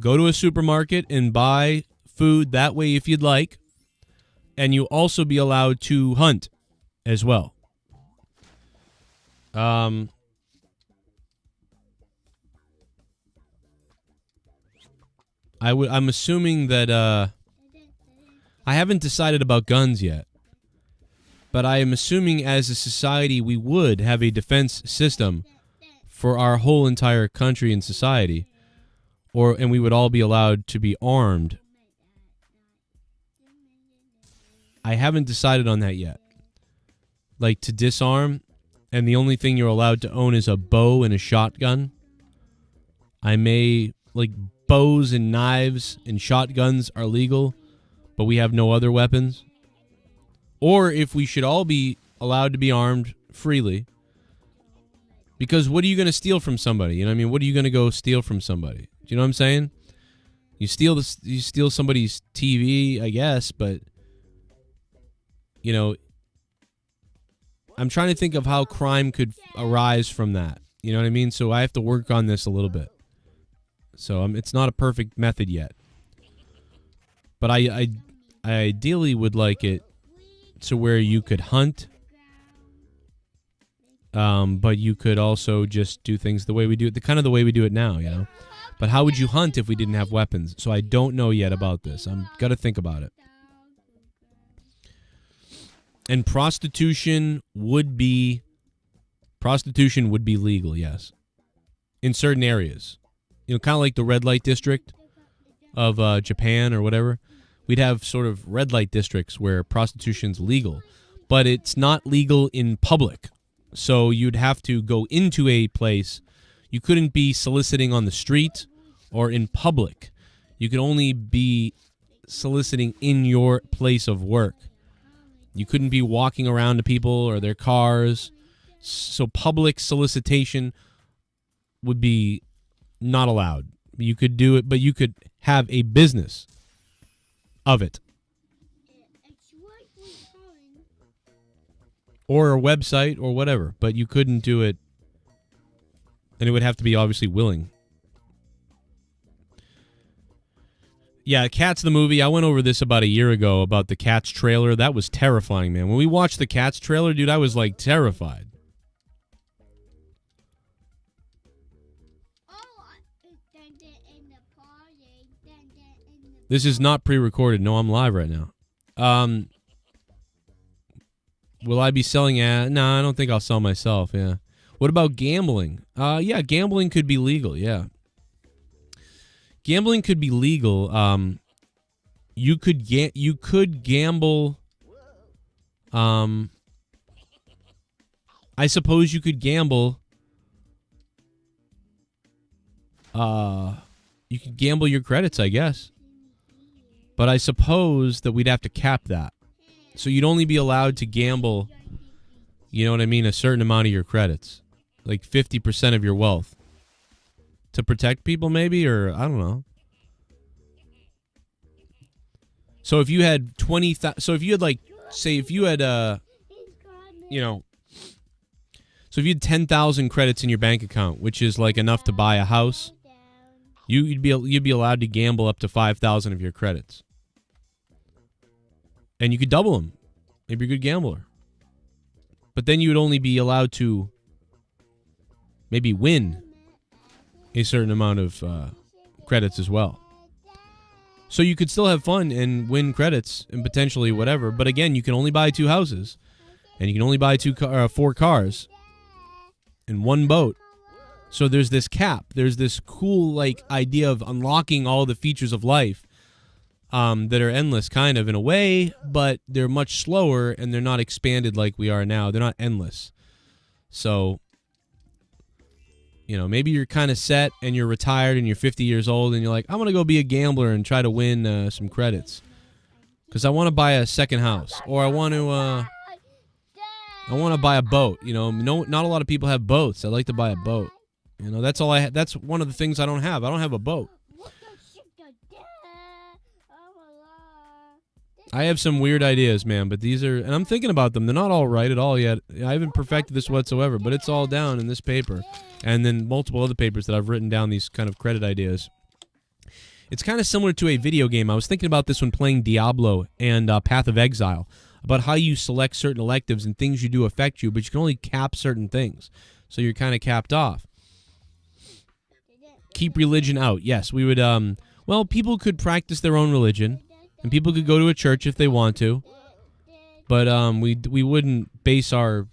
go to a supermarket and buy food that way if you'd like, and you'll also be allowed to hunt as well. I'm assuming that I haven't decided about guns yet, but I am assuming as a society we would have a defense system for our whole entire country and society, and we would all be allowed to be armed. I haven't decided on that yet. Like, to disarm, and the only thing you're allowed to own is a bow and a shotgun. I may, like, bows and knives and shotguns are legal, but we have no other weapons. Or if we should all be allowed to be armed freely. Because what are you going to steal from somebody? You know what I mean? What are you going to go steal from somebody? Do you know what I'm saying? You steal somebody's TV, I guess, but you know, I'm trying to think of how crime could arise from that. You know what I mean? So I have to work on this a little bit. So it's not a perfect method yet. But I ideally would like it to where you could hunt, but you could also just do things the way we do it, the way we do it now, you know? But how would you hunt if we didn't have weapons? So I don't know yet about this. I'm got to think about it. And prostitution would be legal, yes. In certain areas. You know, kind of like the red light district of Japan or whatever. We'd have sort of red light districts where prostitution's legal, but it's not legal in public. So you'd have to go into a place. You couldn't be soliciting on the street or in public. You could only be soliciting in your place of work. You couldn't be walking around to people or their cars. So public solicitation would be not allowed. You could do it, but you could have a business of it. Or a website or whatever, but you couldn't do it. And it would have to be obviously willing. Yeah, Cats the movie. I went over this about a year ago about the Cats trailer. That was terrifying, man. When we watched the Cats trailer, dude, I was like terrified. This is not pre-recorded. No, I'm live right now. Will I be selling ad? No, I don't think I'll sell myself, yeah. What about gambling? Yeah, gambling could be legal, yeah. Gambling could be legal. You could gamble. I suppose you could gamble. You could gamble your credits, I guess. But I suppose that we'd have to cap that. So you'd only be allowed to gamble, you know what I mean, a certain amount of your credits. Like 50% of your wealth. To protect people, maybe? Or, I don't know. So if you had 20,000... So if you had, like... Say, if you had, you know... So if you had 10,000 credits in your bank account, which is, like, enough to buy a house, you'd be allowed to gamble up to 5,000 of your credits. And you could double them. Maybe you're a good gambler. But then you would only be allowed to maybe win a certain amount of credits as well. So you could still have fun and win credits and potentially whatever. But again, you can only buy 2 houses. And you can only buy 4 cars. And 1 boat. So there's this cap. There's this cool like idea of unlocking all the features of life that are endless kind of in a way. But they're much slower and they're not expanded like we are now. They're not endless. So... You know, maybe you're kind of set and you're retired and you're 50 years old and you're like, I'm going to go be a gambler and try to win some credits. Because I want to buy a second house. Or I want to buy a boat. You know, not a lot of people have boats. I'd like to buy a boat. You know, that's all I that's one of the things I don't have. I don't have a boat. I have some weird ideas, man, but these are, and I'm thinking about them. They're not all right at all yet. I haven't perfected this whatsoever, but it's all down in this paper. And then multiple other papers that I've written down these kind of credit ideas. It's kind of similar to a video game. I was thinking about this when playing Diablo and Path of Exile, about how you select certain electives and things you do affect you, but you can only cap certain things. So you're kind of capped off. Keep religion out. Yes, we would, well, people could practice their own religion. And people could go to a church if they want to, but we wouldn't base our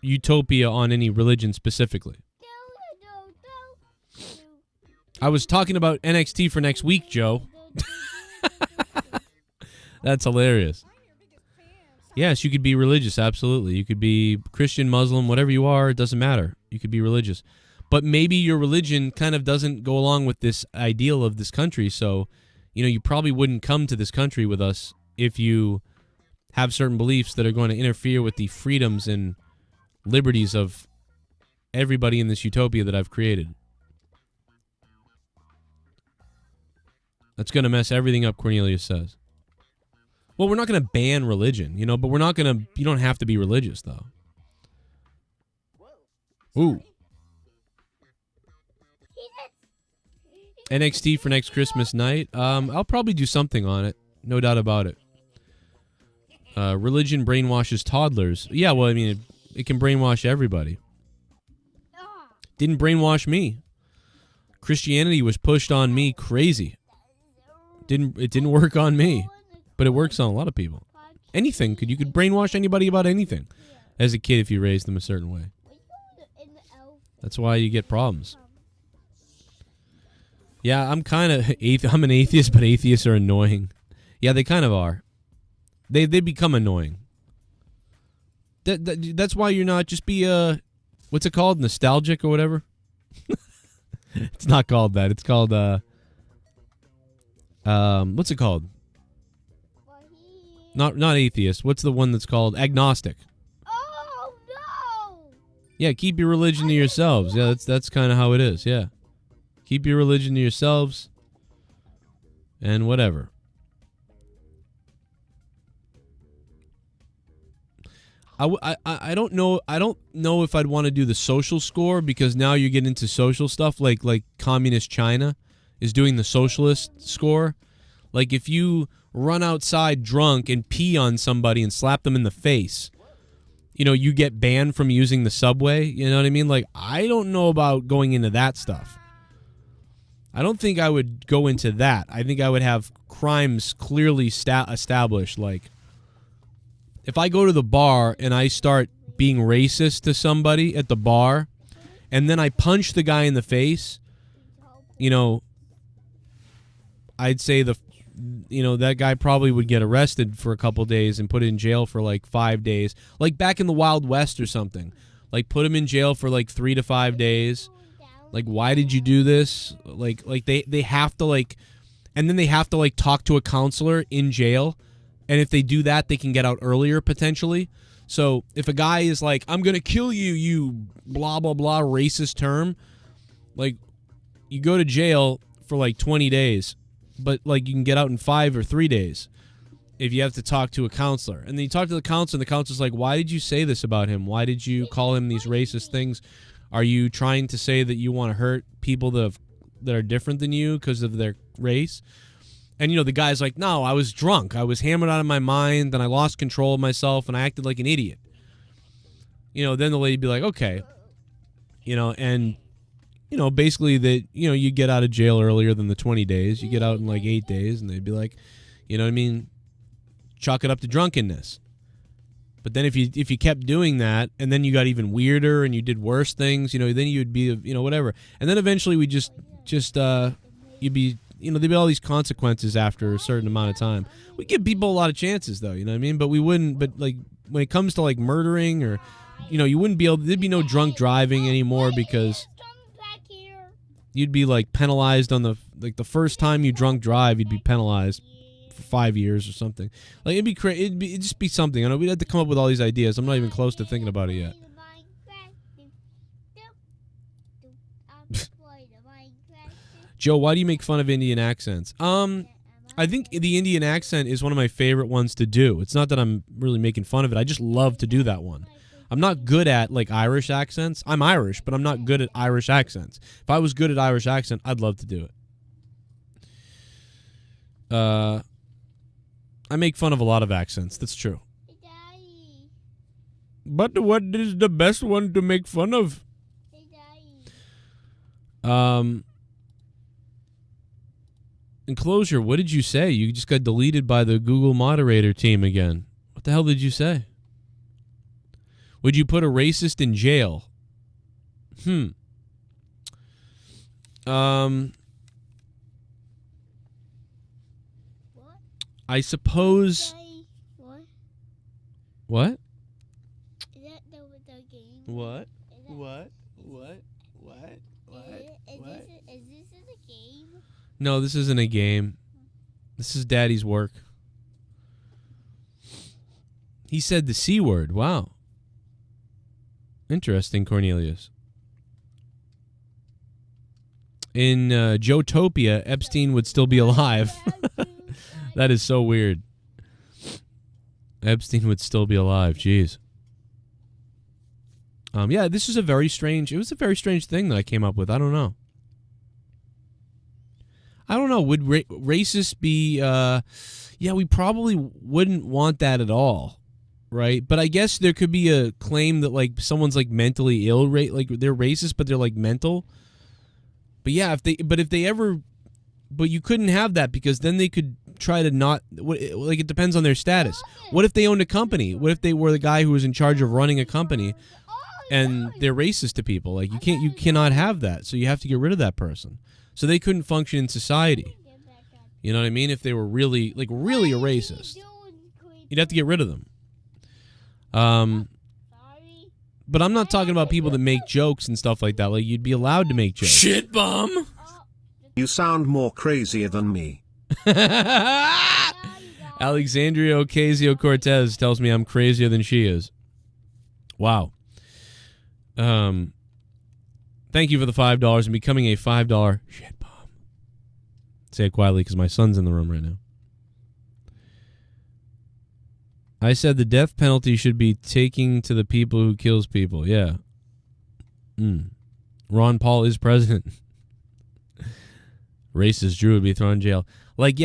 utopia on any religion specifically. I was talking about NXT for next week, Joe. That's hilarious. Yes, you could be religious, absolutely. You could be Christian, Muslim, whatever you are, it doesn't matter. You could be religious. But maybe your religion kind of doesn't go along with this ideal of this country, so... You know, you probably wouldn't come to this country with us if you have certain beliefs that are going to interfere with the freedoms and liberties of everybody in this utopia that I've created. That's going to mess everything up, Cornelius says. Well, we're not going to ban religion, you know, but we're not going to. You don't have to be religious, though. Ooh. NXT for next Christmas night. I'll probably do something on it. No doubt about it. Religion brainwashes toddlers. Yeah, well, I mean, it can brainwash everybody. Didn't brainwash me. Christianity was pushed on me crazy. It didn't work on me, but it works on a lot of people. Anything you could brainwash anybody about anything as a kid if you raised them a certain way. That's why you get problems. Yeah, I'm an atheist, but atheists are annoying. Yeah, they kind of are. They become annoying. That's why you're not just be what's it called? Nostalgic or whatever? It's not called that. It's called what's it called? Not atheist. What's the one that's called agnostic?
Oh no!
Yeah, keep your religion to yourselves. Yeah, that's kind of how it is. Yeah. Keep your religion to yourselves and whatever. I don't know if I'd want to do the social score, because now you get into social stuff like communist China is doing the socialist score. Like if you run outside drunk and pee on somebody and slap them in the face, you know, you get banned from using the subway. You know what I mean? Like, I don't know about going into that stuff. I don't think I would go into that. I think I would have crimes clearly established. Like, if I go to the bar and I start being racist to somebody at the bar, and then I punch the guy in the face, you know, I'd say that guy probably would get arrested for a couple days and put in jail for like 5 days. Like back in the Wild West or something. Like put him in jail for like 3 to 5 days. Like, why did you do this? Like they have to like, and then they have to like talk to a counselor in jail. And if they do that, they can get out earlier potentially. So if a guy is like, I'm going to kill you, you blah, blah, blah, racist term, like you go to jail for like 20 days, but like you can get out in 5 or 3 days if you have to talk to a counselor. And then you talk to the counselor, and the counselor's like, why did you say this about him? Why did you call him these racist things? Are you trying to say that you want to hurt people that are different than you because of their race? And, you know, the guy's like, no, I was drunk. I was hammered out of my mind, and I lost control of myself, and I acted like an idiot. You know, then the lady'd be like, okay. You know, and, you know, basically that, you know, you get out of jail earlier than the 20 days. You get out in like 8 days, and they'd be like, you know what I mean? Chalk it up to drunkenness. But then if you kept doing that, and then you got even weirder and you did worse things, you know, then you'd be, you know, whatever. And then eventually we you'd be, you know, there'd be all these consequences after a certain amount of time. We give people a lot of chances, though, you know what I mean? But we wouldn't, but like when it comes to like murdering or, you know, you wouldn't be able, there'd be no drunk driving anymore because you'd be like penalized on the first time you drunk drive, you'd be penalized for 5 years or something. Like it'd be crazy. It'd just be something. I know we'd have to come up with all these ideas. I'm not even close to thinking about it yet. Joe, why do you make fun of Indian accents? I think the Indian accent is one of my favorite ones to do. It's not that I'm really making fun of it. I just love to do that one. I'm not good at like Irish accents. I'm Irish, but I'm not good at Irish accents. If I was good at Irish accent, I'd love to do it. I make fun of a lot of accents. That's true. But what is the best one to make fun of? Enclosure, what did you say? You just got deleted by the Google moderator team again. What the hell did you say? Would you put a racist in jail? I suppose. What?
Is that the game?
What?
Is this a game?
No, this isn't a game. This is Daddy's work. He said the C word. Wow. Interesting, Cornelius. In Joetopia, Epstein would still be alive. That is so weird. Epstein would still be alive. Jeez. Yeah, this is a very strange. It was a very strange thing that I came up with. I don't know. Would racists be? Yeah, we probably wouldn't want that at all, right? But I guess there could be a claim that like someone's like mentally ill, like they're racist, but they're like mental. But yeah, but you couldn't have that because then they could try to not, like it depends on their status. What if they owned a company? What if they were the guy who was in charge of running a company and they're racist to people? Like you cannot have that. So you have to get rid of that person. So they couldn't function in society. You know what I mean? If they were really a racist, you'd have to get rid of them. But I'm not talking about people that make jokes and stuff like that. Like you'd be allowed to make jokes.
Shit bum. You sound more crazier than me.
Alexandria Ocasio-Cortez tells me I'm crazier than she is. Wow. Thank you for the $5 and becoming a $5 shit bomb. Say it quietly because my son's in the room right now. I said the death penalty should be taking to the people who kills people. Yeah. Ron Paul is president. Racist Drew would be thrown in jail. Like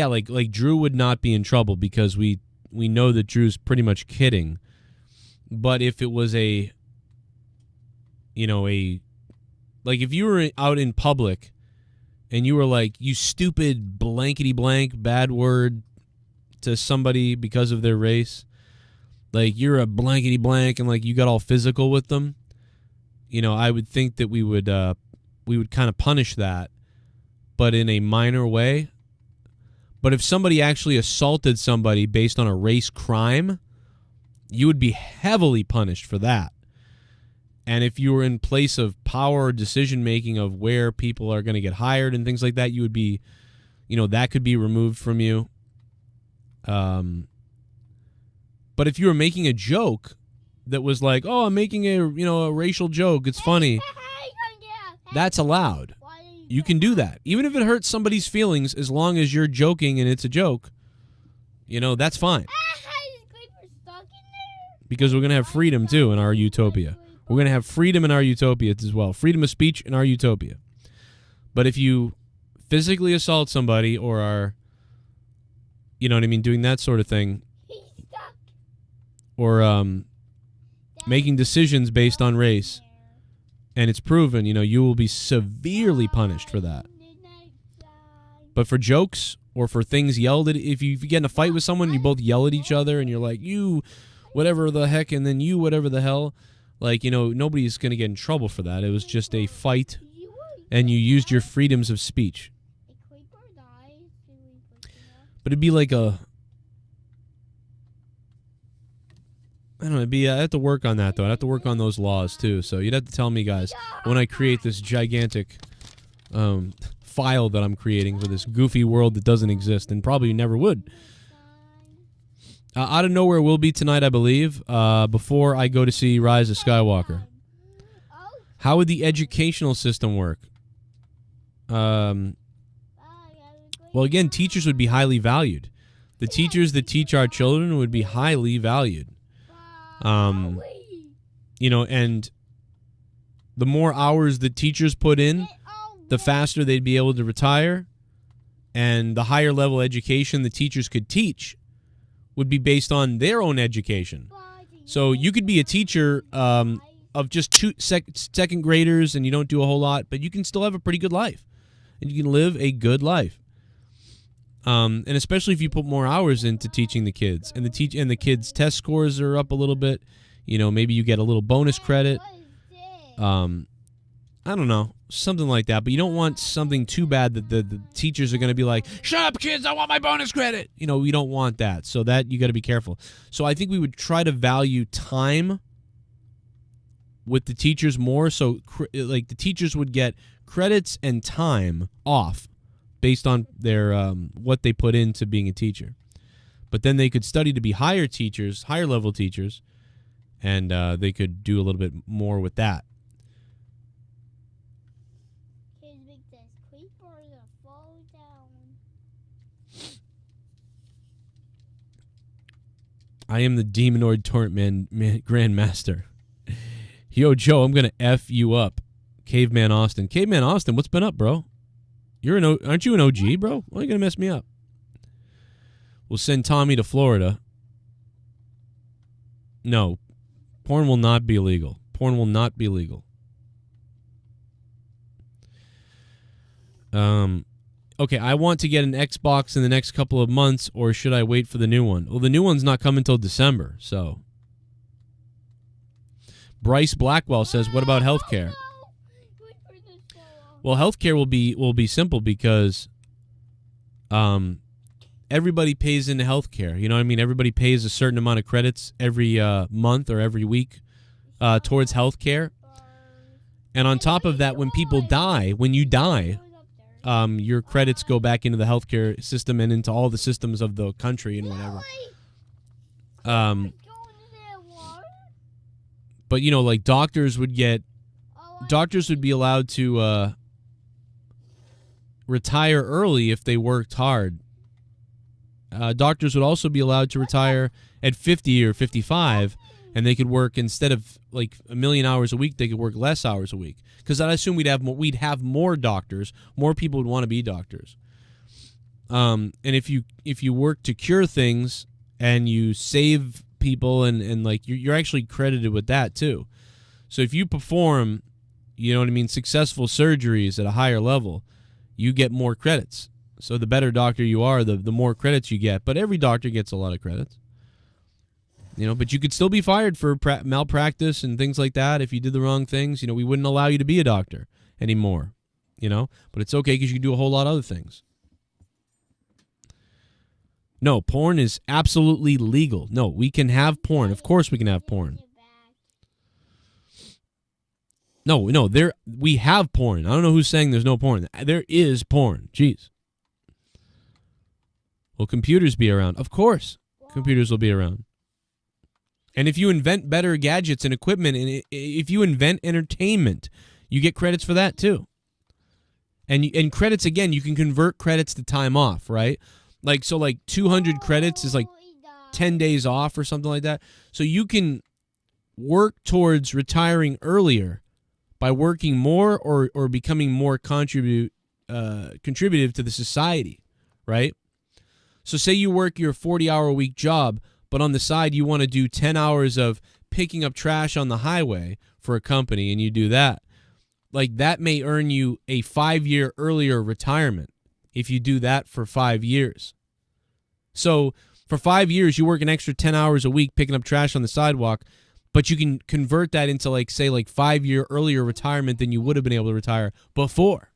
Drew would not be in trouble because we know that Drew's pretty much kidding. But if it was like if you were out in public and you were like, you stupid blankety blank bad word to somebody because of their race, like you're a blankety blank and like you got all physical with them, I would think that we would kind of punish that, but in a minor way. But if somebody actually assaulted somebody based on a race crime, you would be heavily punished for that. And if you were in place of power or decision-making of where people are going to get hired and things like that, you would be, that could be removed from you. But if you were making a joke that was like, oh, I'm making a racial joke, it's funny, that's allowed. You can do that. Even if it hurts somebody's feelings, as long as you're joking and it's a joke, that's fine. Because we're going to have freedom, too, in our utopia. We're going to have freedom in our utopia as well. Freedom of speech in our utopia. But if you physically assault somebody or are, doing that sort of thing, or making decisions based on race, and it's proven, you will be severely punished for that. But for jokes or for things yelled at, if you get in a fight with someone, you both yell at each other, and you're like, you, whatever the heck, and then you, whatever the hell, nobody's going to get in trouble for that. It was just a fight, and you used your freedoms of speech. But it'd be like I don't know, I have to work on that, though. I'd have to work on those laws, too. So you'd have to tell me, guys, when I create this gigantic file that I'm creating for this goofy world that doesn't exist and probably never would. Out of Nowhere will be tonight, I believe, before I go to see Rise of Skywalker. How would the educational system work? Well, again, teachers would be highly valued. The teachers that teach our children would be highly valued. And the more hours the teachers put in, the faster they'd be able to retire, and the higher level education the teachers could teach would be based on their own education. So you could be a teacher of just second graders and you don't do a whole lot, but you can still have a pretty good life, and you can live a good life. And especially if you put more hours into teaching the kids, and the kids' test scores are up a little bit, maybe you get a little bonus credit. I don't know, something like that. But you don't want something too bad that the teachers are going to be like, "Shut up, kids! I want my bonus credit." We don't want that. So that you got to be careful. So I think we would try to value time with the teachers more. So like the teachers would get credits and time off based on their what they put into being a teacher. But then they could study to be higher level teachers, and they could do a little bit more with that. I am the Demonoid Torrent man Grandmaster. Yo, Joe, I'm gonna F you up. Caveman Austin. Caveman Austin, what's been up, bro? Aren't you an OG, bro? Why are you gonna mess me up? We'll send Tommy to Florida. No. Porn will not be illegal. Porn will not be legal. Okay, I want to get an Xbox in the next couple of months, or should I wait for the new one? Well, the new one's not coming until December, so. Bryce Blackwell says, what about healthcare? Well, healthcare will be simple because everybody pays into healthcare. You know what I mean? Everybody pays a certain amount of credits every month or every week towards healthcare. And on top of that, when you die, your credits go back into the healthcare system and into all the systems of the country and whatever. But you know, like doctors would be allowed to retire early if they worked hard. Doctors would also be allowed to retire at 50 or 55, and they could work, instead of like 1 million hours a week, they could work less hours a week. Because I assume we'd have more doctors, more people would want to be doctors. And if you work to cure things and you save people and like you're actually credited with that too. So if you perform, you know what I mean, successful surgeries at a higher level, you get more credits. So the better doctor you are, the more credits you get. But every doctor gets a lot of credits. You know, but you could still be fired for malpractice and things like that if you did the wrong things. You know, we wouldn't allow you to be a doctor anymore, you know. But it's okay because you can do a whole lot of other things. No, porn is absolutely legal. No, we can have porn. Of course we can have porn. No, we have porn. I don't know who's saying there's no porn. There is porn. Jeez. Will computers be around? Of course, computers will be around. And if you invent better gadgets and equipment, and if you invent entertainment, you get credits for that too. And credits, again, you can convert credits to time off, right? Like 200 credits is like 10 days off or something like that. So you can work towards retiring earlier by working more or becoming more contributive to the society, right? So say you work your 40-hour-a-week job, but on the side you want to do 10 hours of picking up trash on the highway for a company, and you do that. Like, that may earn you a 5-year earlier retirement if you do that for 5 years. So for 5 years, you work an extra 10 hours a week picking up trash on the sidewalk, but you can convert that into, like, say, like 5-year earlier retirement than you would have been able to retire before.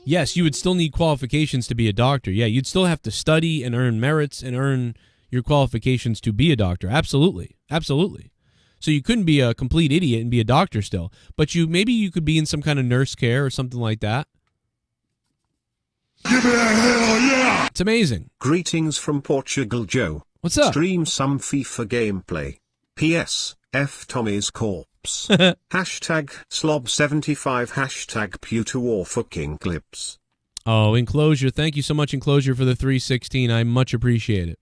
Yes, you would still need qualifications to be a doctor. Yeah, you'd still have to study and earn merits and earn your qualifications to be a doctor. Absolutely. Absolutely. So you couldn't be a complete idiot and be a doctor still. But maybe you could be in some kind of nurse care or something like that.
Give me a hell yeah!
It's amazing.
Greetings from Portugal, Joe.
What's up?
Stream some FIFA gameplay. P.S. F Tommy's corpse. Hashtag slob75 hashtag pewter fucking clips.
Oh, Enclosure. Thank you so much, Enclosure, for the 316. I much appreciate it.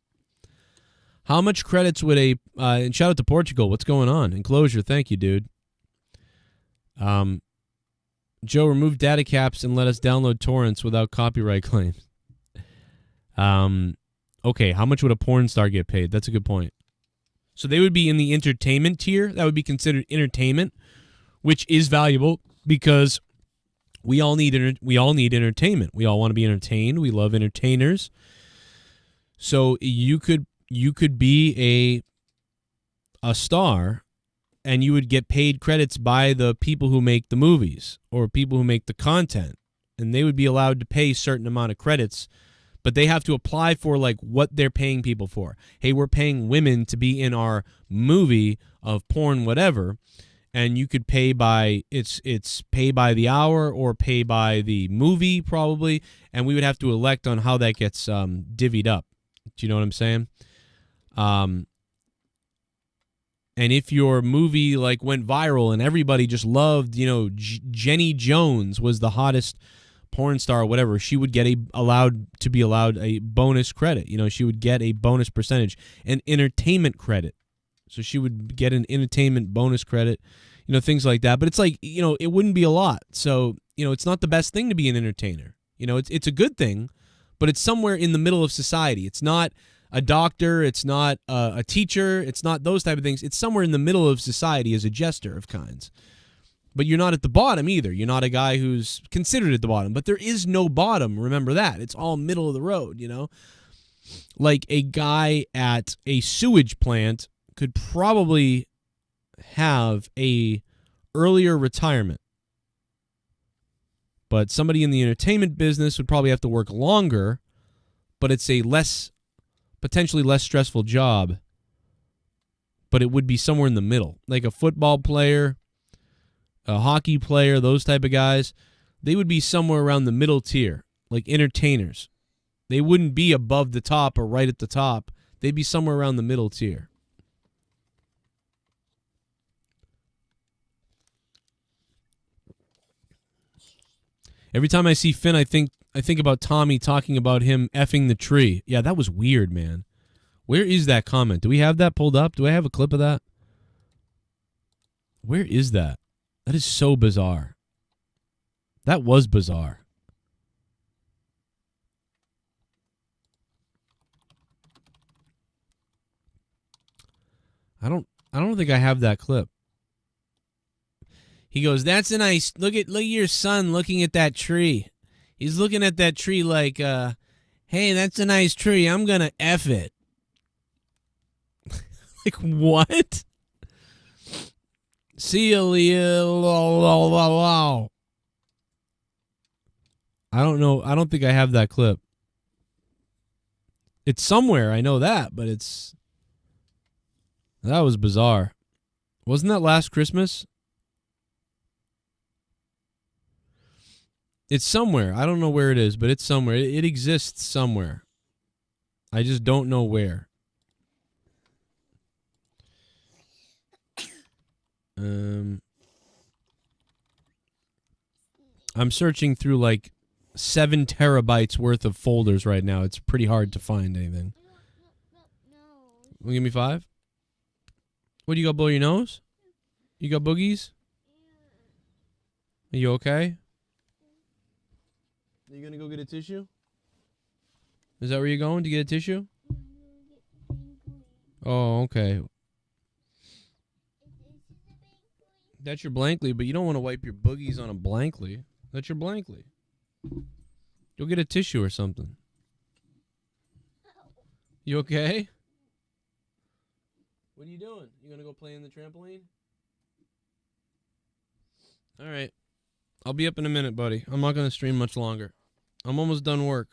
How much credits would and shout out to Portugal. What's going on? Enclosure, thank you, dude. Joe, remove data caps and let us download torrents without copyright claims. Okay, how much would a porn star get paid? That's a good point. So they would be in the entertainment tier. That would be considered entertainment, which is valuable because we all need entertainment. We all want to be entertained. We love entertainers. So you could be a star, and you would get paid credits by the people who make the movies or people who make the content, and they would be allowed to pay a certain amount of credits. But they have to apply for, like, what they're paying people for. Hey, we're paying women to be in our movie of porn, whatever, and you could pay by it's pay by the hour or pay by the movie probably, and we would have to elect on how that gets divvied up. Do you know what I'm saying? And if your movie went viral and everybody just loved, Jenny Jones was the hottest porn star or whatever, she would get allowed a bonus credit. You know, she would get a bonus percentage, an entertainment credit. So she would get an entertainment bonus credit, you know, things like that. But it's like, you know, it wouldn't be a lot. So, you know, it's not the best thing to be an entertainer. You know, it's a good thing, but it's somewhere in the middle of society. It's not a doctor. It's not a teacher. It's not those type of things. It's somewhere in the middle of society as a jester of kinds. But you're not at the bottom either. You're not a guy who's considered at the bottom. But there is no bottom. Remember that. It's all middle of the road, you know. Like a guy at a sewage plant could probably have a earlier retirement. But somebody in the entertainment business would probably have to work longer, but it's a potentially less stressful job. But it would be somewhere in the middle. Like a football player, a hockey player, those type of guys, they would be somewhere around the middle tier, like entertainers. They wouldn't be above the top or right at the top. They'd be somewhere around the middle tier. Every time I see Finn, I think about Tommy talking about him effing the tree. Yeah, that was weird, man. Where is that comment? Do we have that pulled up? Do I have a clip of that? Where is that? That is so bizarre. That was bizarre. I don't think I have that clip. He goes, "That's a nice look at your son looking at that tree. He's looking at that tree like, hey, that's a nice tree. I'm gonna F it." Like what? See you, Leo. I don't know. I don't think I have that clip. It's somewhere. I know that, but that was bizarre. Wasn't that last Christmas? It's somewhere. I don't know where it is, but it's somewhere. It exists somewhere. I just don't know where. I'm searching through like 7 terabytes worth of folders right now. It's pretty hard to find anything. Will you give me 5? What, do you got blow your nose? You got boogies? Are you okay? Are you gonna go get a tissue? Is that where you're going to get a tissue? Oh, okay. That's your blankly, but you don't want to wipe your boogies on a blankly. That's your blankly. Go get a tissue or something. You okay? What are you doing? You gonna go play in the trampoline? All right. I'll be up in a minute, buddy. I'm not gonna stream much longer. I'm almost done work.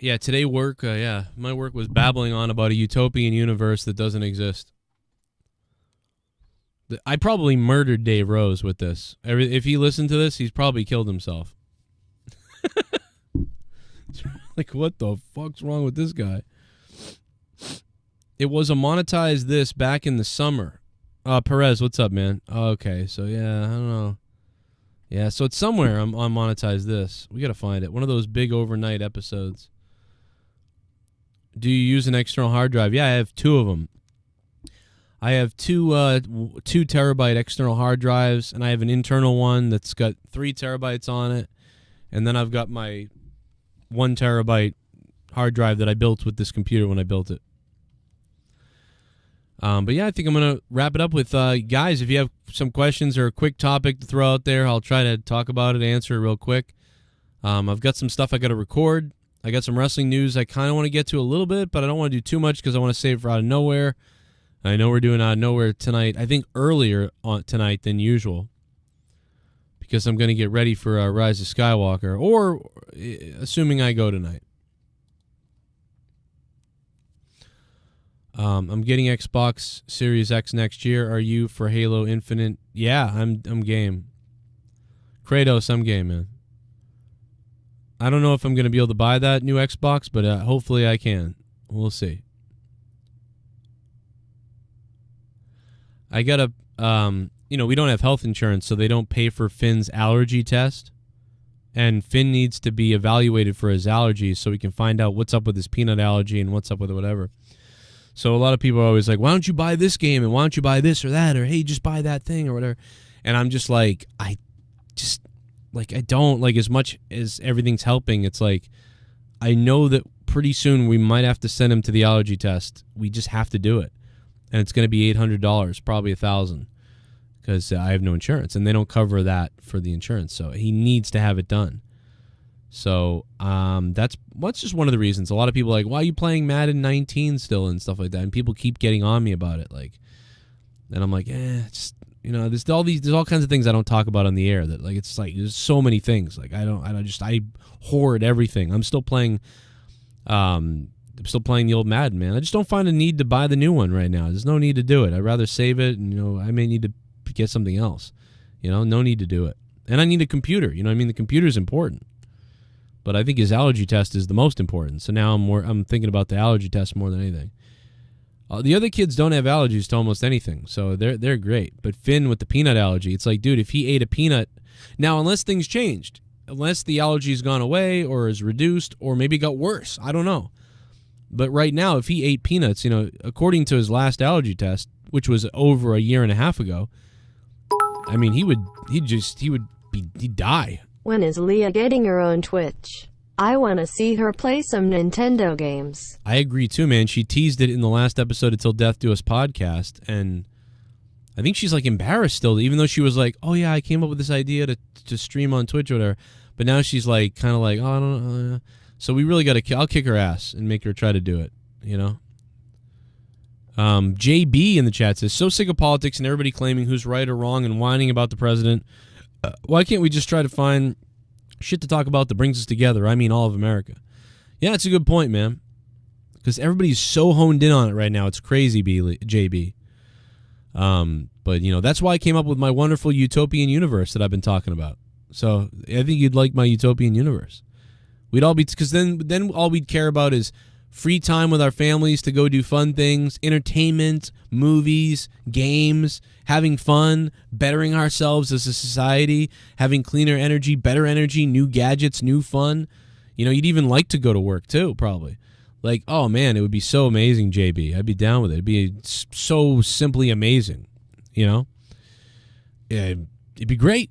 Yeah, today work, my work was babbling on about a utopian universe that doesn't exist. I probably murdered Dave Rose with this. If he listened to this, he's probably killed himself. Like, what the fuck's wrong with this guy? It was a monetized this back in the summer. Perez, what's up, man? Okay, so yeah, I don't know. Yeah, so it's somewhere on monetized this. We gotta find it. One of those big overnight episodes. Do you use an external hard drive? Yeah, I have 2 of them. I have 2 terabyte external hard drives, and I have an internal one that's got 3 terabytes on it, and then I've got my 1 terabyte hard drive that I built with this computer when I built it. But yeah, I think I'm going to wrap it up with, guys, if you have some questions or a quick topic to throw out there, I'll try to talk about it, answer it real quick. I've got some stuff I got to record. I got some wrestling news I kind of want to get to a little bit, but I don't want to do too much because I want to save it for Out of Nowhere. I know we're doing Out of Nowhere tonight, I think earlier on tonight than usual, because I'm going to get ready for Rise of Skywalker, or assuming I go tonight. I'm getting Xbox Series X next year. Are you for Halo Infinite? Yeah, I'm game. Kratos, I'm game, man. I don't know if I'm going to be able to buy that new Xbox, but hopefully I can. We'll see. I got a we don't have health insurance, so they don't pay for Finn's allergy test. And Finn needs to be evaluated for his allergies so we can find out what's up with his peanut allergy and what's up with whatever. So a lot of people are always like, why don't you buy this game and why don't you buy this or that, or hey, just buy that thing or whatever. And I'm just like, I don't, like, as much as everything's helping, it's like, I know that pretty soon we might have to send him to the allergy test. We just have to do it. And it's going to be $800, probably $1,000, because I have no insurance and they don't cover that for the insurance. So he needs to have it done. So that's just one of the reasons. A lot of people are like, why are you playing Madden 19 still and stuff like that? And people keep getting on me about it. Like, and I'm like, just, there's all kinds of things I don't talk about on the air that, like, it's like, there's so many things. Like, I hoard everything. I'm still playing the old Madden, man. I just don't find a need to buy the new one right now. There's no need to do it. I'd rather save it, and, I may need to get something else. No need to do it. And I need a computer. The computer's important. But I think his allergy test is the most important. So now I'm thinking about the allergy test more than anything. The other kids don't have allergies to almost anything, so they're great. But Finn with the peanut allergy, it's like, dude, if he ate a peanut, now unless things changed, unless the allergy's gone away or is reduced or maybe got worse, I don't know. But right now, if he ate peanuts, according to his last allergy test, which was over a year and a half ago, I mean, he'd die.
When is Leah getting her own Twitch? I want to see her play some Nintendo games.
I agree too, man. She teased it in the last episode of Till Death Do Us podcast, and I think she's like embarrassed still, even though she was like, oh yeah, I came up with this idea to stream on Twitch or whatever. But now she's like, kind of like, oh, I don't know. So we really got to, I'll kick her ass and make her try to do it, JB in the chat says, so sick of politics and everybody claiming who's right or wrong and whining about the president. Why can't we just try to find shit to talk about that brings us together? I mean, all of America. Yeah, it's a good point, man. Because everybody's so honed in on it right now. It's crazy, JB. But, that's why I came up with my wonderful utopian universe that I've been talking about. So I think you'd like my utopian universe. We'd all be, because then all we'd care about is free time with our families to go do fun things, entertainment, movies, games, having fun, bettering ourselves as a society, having cleaner energy, better energy, new gadgets, new fun. You'd even like to go to work too, probably. Like, oh man, it would be so amazing, JB. I'd be down with it. It'd be so simply amazing, It'd be great.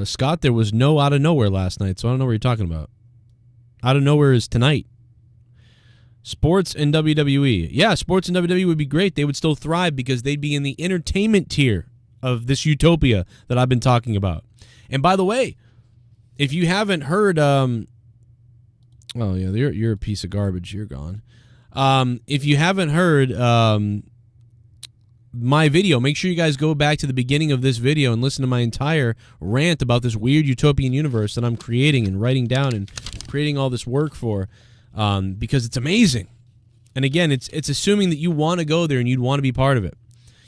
Scott, there was no Out of Nowhere last night, so I don't know what you're talking about. Out of Nowhere is tonight. Sports and WWE. Yeah, sports and WWE would be great. They would still thrive because they'd be in the entertainment tier of this utopia that I've been talking about. And by the way, if you haven't heard, oh yeah, you're a piece of garbage. You're gone. If you haven't heard my video, make sure you guys go back to the beginning of this video and listen to my entire rant about this weird utopian universe that I'm creating and writing down and creating all this work for, because it's amazing. And again, it's assuming that you want to go there and you'd want to be part of it.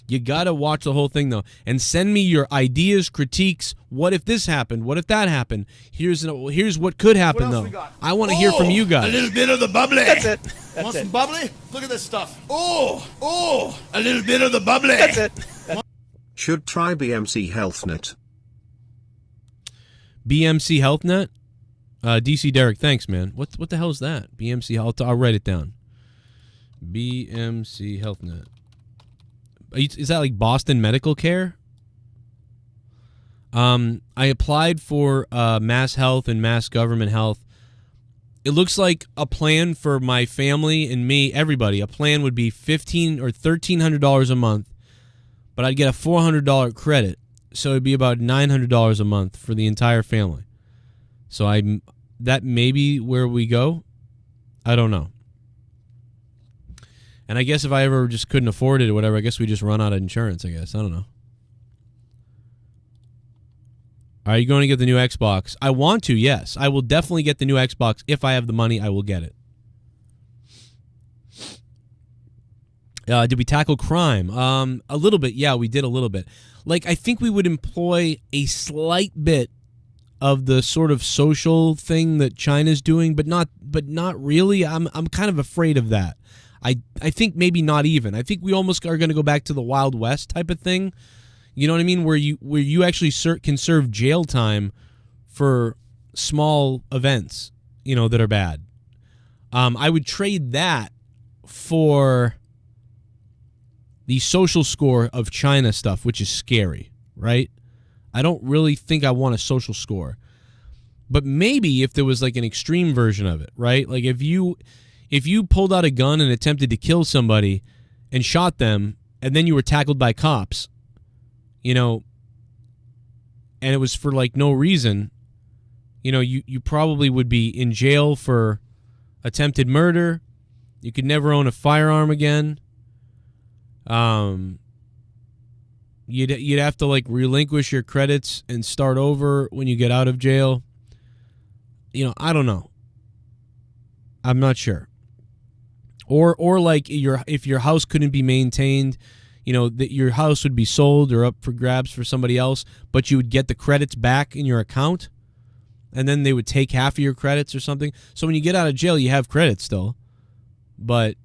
You got to watch the whole thing, though, and send me your ideas, critiques. What if this happened? What if that happened? Here's what could happen, though. I want to hear from you guys.
A little bit of the bubbly.
That's it.
Want some bubbly? Look at this stuff. Oh, a little bit of the bubbly.
That's it.
Should try BMC HealthNet.
BMC HealthNet? DC Derek, thanks, man. What the hell is that? BMC Health. I'll write it down. BMC HealthNet. Is that like Boston Medical Care? I applied for Mass Health and Mass Government Health. It looks like a plan for my family and me, everybody. A plan would be $1,500 or $1,300 a month, but I'd get a $400 credit, so it'd be about $900 a month for the entire family. So that may be where we go. I don't know. And I guess if I ever just couldn't afford it or whatever, I guess we just run out of insurance, I guess. I don't know. Are you going to get the new Xbox? I want to, yes. I will definitely get the new Xbox. If I have the money, I will get it. Did we tackle crime? A little bit. Yeah, we did a little bit. Like, I think we would employ a slight bit of the sort of social thing that China's doing, but not really. I'm kind of afraid of that. I think maybe not even. I think we almost are going to go back to the Wild West type of thing. You know what I mean? Where you actually can serve jail time for small events, you know, that are bad. I would trade that for the social score of China stuff, which is scary, right? I don't really think I want a social score. But maybe if there was like an extreme version of it, right? Like if you pulled out a gun and attempted to kill somebody and shot them, and then you were tackled by cops, you know, and it was for like no reason, you know, you probably would be in jail for attempted murder. You could never own a firearm again. You'd have to like relinquish your credits and start over when you get out of jail. You know, I don't know. I'm not sure. Or like if your house couldn't be maintained, you know, that your house would be sold or up for grabs for somebody else, but you would get the credits back in your account, and then they would take half of your credits or something. So when you get out of jail, you have credits still, but,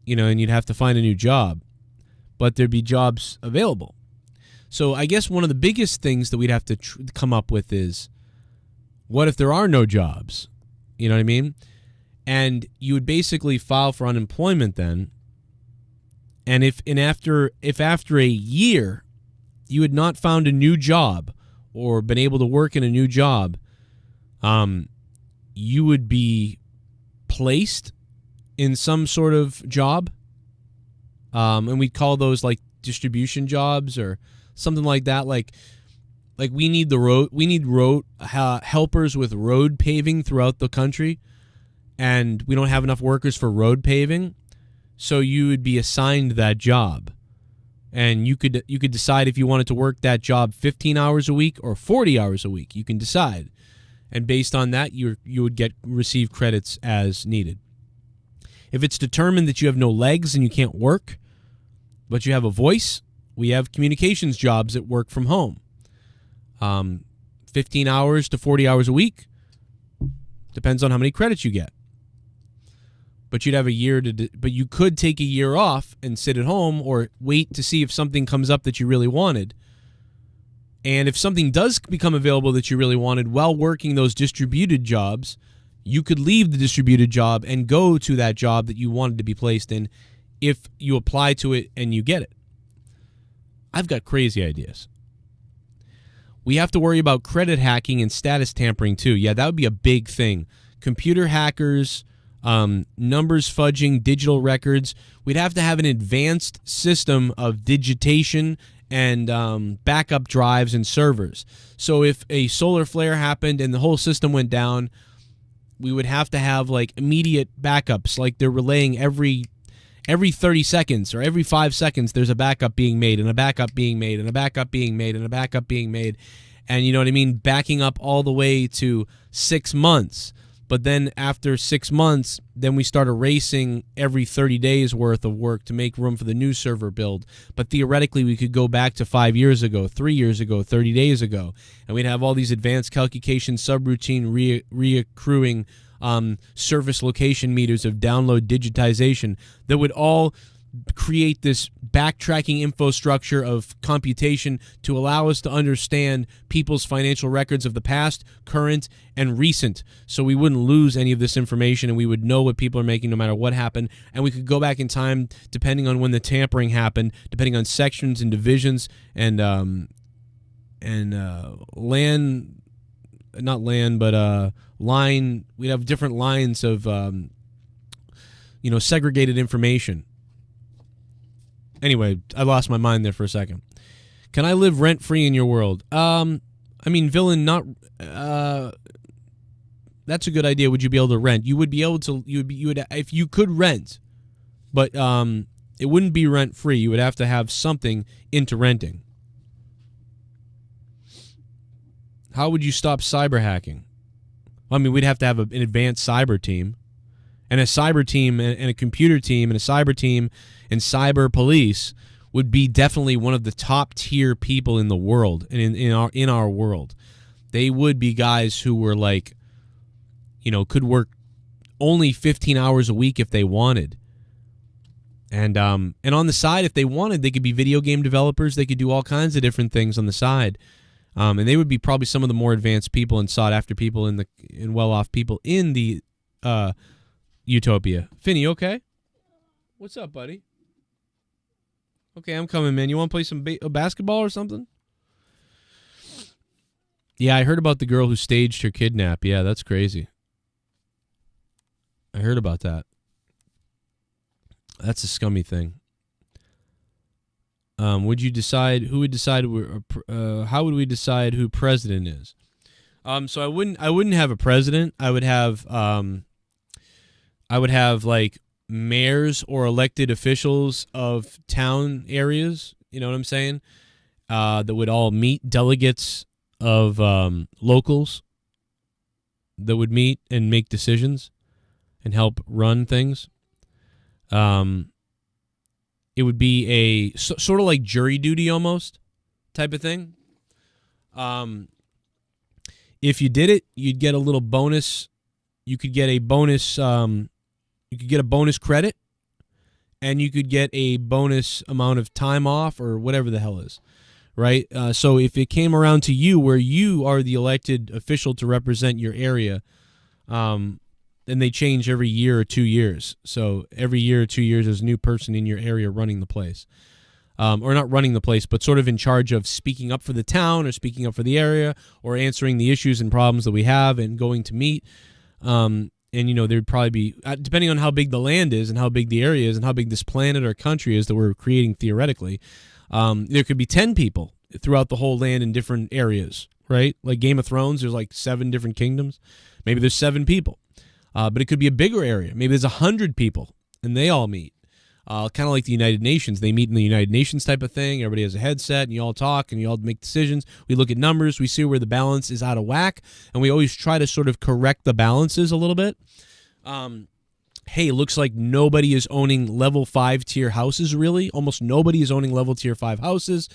you know, and you'd have to find a new job, but there'd be jobs available. So I guess one of the biggest things that we'd have to come up with is, what if there are no jobs? You know what I mean? And you would basically file for unemployment then. And if after a year you had not found a new job or been able to work in a new job, you would be placed in some sort of job. And we'd call those like distribution jobs or something like that. Like we need road helpers with road paving throughout the country, and we don't have enough workers for road paving. So you would be assigned that job, and you could decide if you wanted to work that job 15 hours a week or 40 hours a week. You can decide, and based on that, you would receive credits as needed. If it's determined that you have no legs and you can't work, but you have a voice, we have communications jobs that work from home. 15 hours to 40 hours a week. Depends on how many credits you get. But you'd have a year but you could take a year off and sit at home or wait to see if something comes up that you really wanted. And if something does become available that you really wanted while working those distributed jobs, you could leave the distributed job and go to that job that you wanted to be placed in if you apply to it and you get it. I've got crazy ideas. We have to worry about credit hacking and status tampering too. Yeah, that would be a big thing. Computer hackers, numbers fudging, digital records. We'd have to have an advanced system of digitation and backup drives and servers. So if a solar flare happened and the whole system went down, we would have to have like immediate backups, like they're relaying every 30 seconds or every 5 seconds there's a backup being made and a backup being made and a backup being made and a backup being made. And you know what I mean? Backing up all the way to 6 months. But then after 6 months, then we start erasing every 30 days worth of work to make room for the new server build. But theoretically, we could go back to 5 years ago, 3 years ago, 30 days ago. And we'd have all these advanced calculation, subroutine, reaccruing surface location meters of download digitization that would all create this backtracking infrastructure of computation to allow us to understand people's financial records of the past, current, and recent, so we wouldn't lose any of this information and we would know what people are making no matter what happened, and we could go back in time depending on when the tampering happened, depending on sections and divisions and land, not land, but line. We'd have different lines of segregated information. Anyway, I lost my mind there for a second. Can I live rent-free in your world? I mean, villain, not... that's a good idea. Would you be able to rent? You would be able to... You would if you could rent, but it wouldn't be rent-free. You would have to have something into renting. How would you stop cyber hacking? I mean, we'd have to have an advanced cyber team. And a cyber team and a computer team and a cyber team and cyber police would be definitely one of the top tier people in the world and in our world. They would be guys who were like, could work only 15 hours a week if they wanted. And on the side, if they wanted, they could be video game developers. They could do all kinds of different things on the side. And they would be probably some of the more advanced people and sought-after people and well-off people in the utopia. Finn, you okay? What's up, buddy? Okay, I'm coming, man. You want to play some basketball or something? Yeah, I heard about the girl who staged her kidnap. Yeah, that's crazy. I heard about that. That's a scummy thing. Would you decide who would decide? How would we decide who president is? So I wouldn't have a president. I would have like mayors or elected officials of town areas. You know what I'm saying? That would all meet, delegates of locals that would meet and make decisions and help run things. It would be a sort of like jury duty almost type of thing. If you did it, you'd get a little bonus. You could get a bonus. You could get a bonus credit, and you could get a bonus amount of time off or whatever the hell is, right? So if it came around to you where you are the elected official to represent your area, and they change every year or 2 years. So every year or 2 years, there's a new person in your area running the place. Or not running the place, but sort of in charge of speaking up for the town or speaking up for the area or answering the issues and problems that we have and going to meet. And, there'd probably be, depending on how big the land is and how big the area is and how big this planet or country is that we're creating theoretically, there could be 10 people throughout the whole land in different areas, right? Like Game of Thrones, there's like 7 different kingdoms. Maybe there's 7 people. But it could be a bigger area. Maybe there's 100 people, and they all meet. Kind of like the United Nations. They meet in the United Nations type of thing. Everybody has a headset, and you all talk, and you all make decisions. We look at numbers. We see where the balance is out of whack, and we always try to sort of correct the balances a little bit. Hey, it looks like nobody is owning level 5 tier houses, really. Almost nobody is owning level tier 5 houses.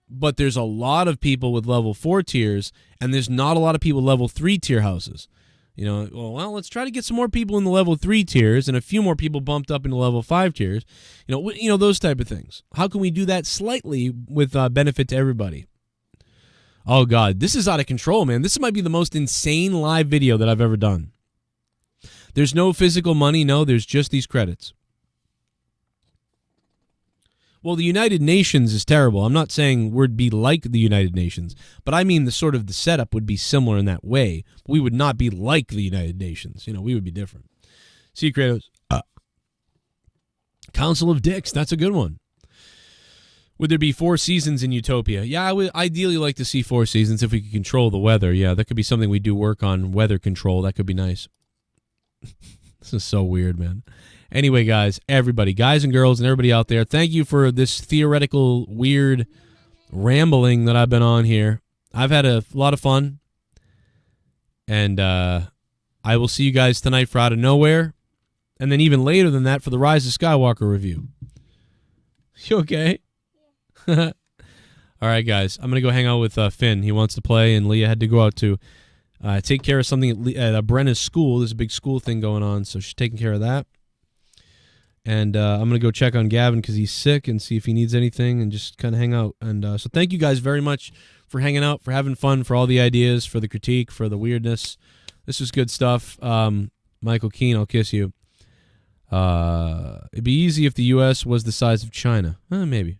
But there's a lot of people with level 4 tiers, and there's not a lot of people with level 3 tier houses. Well, let's try to get some more people in the level 3 tiers and a few more people bumped up into level 5 tiers. Those type of things. How can we do that slightly with benefit to everybody? Oh, God, this is out of control, man. This might be the most insane live video that I've ever done. There's no physical money. No, there's just these credits. Well, the United Nations is terrible. I'm not saying we'd be like the United Nations, but I mean the setup would be similar in that way. We would not be like the United Nations. We would be different. See, Kratos. Council of Dicks. That's a good one. Would there be 4 seasons in Utopia? Yeah, I would ideally like to see 4 seasons if we could control the weather. Yeah, that could be something we do work on, weather control. That could be nice. This is so weird, man. Anyway, guys, everybody, guys and girls and everybody out there, thank you for this theoretical, weird rambling that I've been on here. I've had a lot of fun. And I will see you guys tonight for Out of Nowhere. And then even later than that for the Rise of Skywalker review. You okay? All right, guys. I'm going to go hang out with Finn. He wants to play, and Leah had to go out to take care of something at Brenna's school. There's a big school thing going on, so she's taking care of that. And I'm going to go check on Gavin because he's sick and see if he needs anything and just kind of hang out. And so thank you guys very much for hanging out, for having fun, for all the ideas, for the critique, for the weirdness. This was good stuff. Michael Keane, I'll kiss you. It'd be easy if the U.S. was the size of China. Maybe.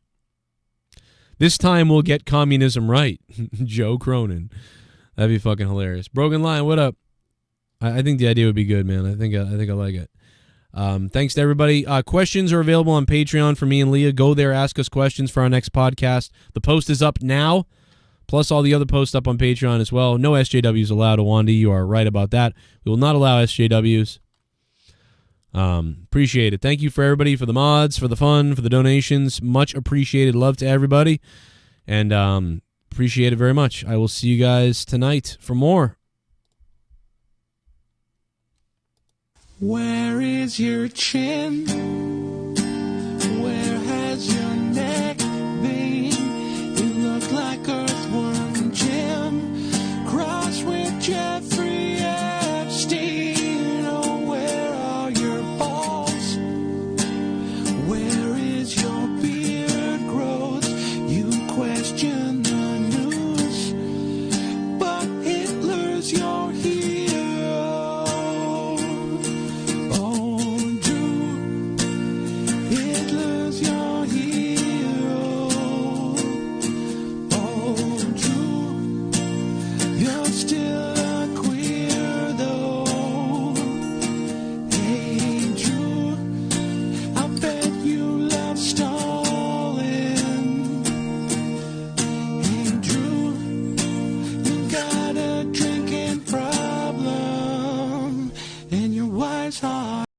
This time we'll get communism right. Joe Cronin. That'd be fucking hilarious. Broken Lion, what up? I think the idea would be good, man. I think I like it. Thanks to everybody. Questions are available on Patreon for me and Leah. Go there, ask us questions for our next podcast. The post is up now, plus all the other posts up on Patreon as well. No SJWs allowed, Awonddy. You are right about that. We will not allow SJWs. Appreciate it. Thank you for everybody, for the mods, for the fun, for the donations. Much appreciated. Love to everybody. And appreciate it very much. I will see you guys tonight for more.
Where is your chin? Where has your neck been? You look like Earthworm Jim, crossed with Jeffrey Epstein. Oh, where are your balls? rise high.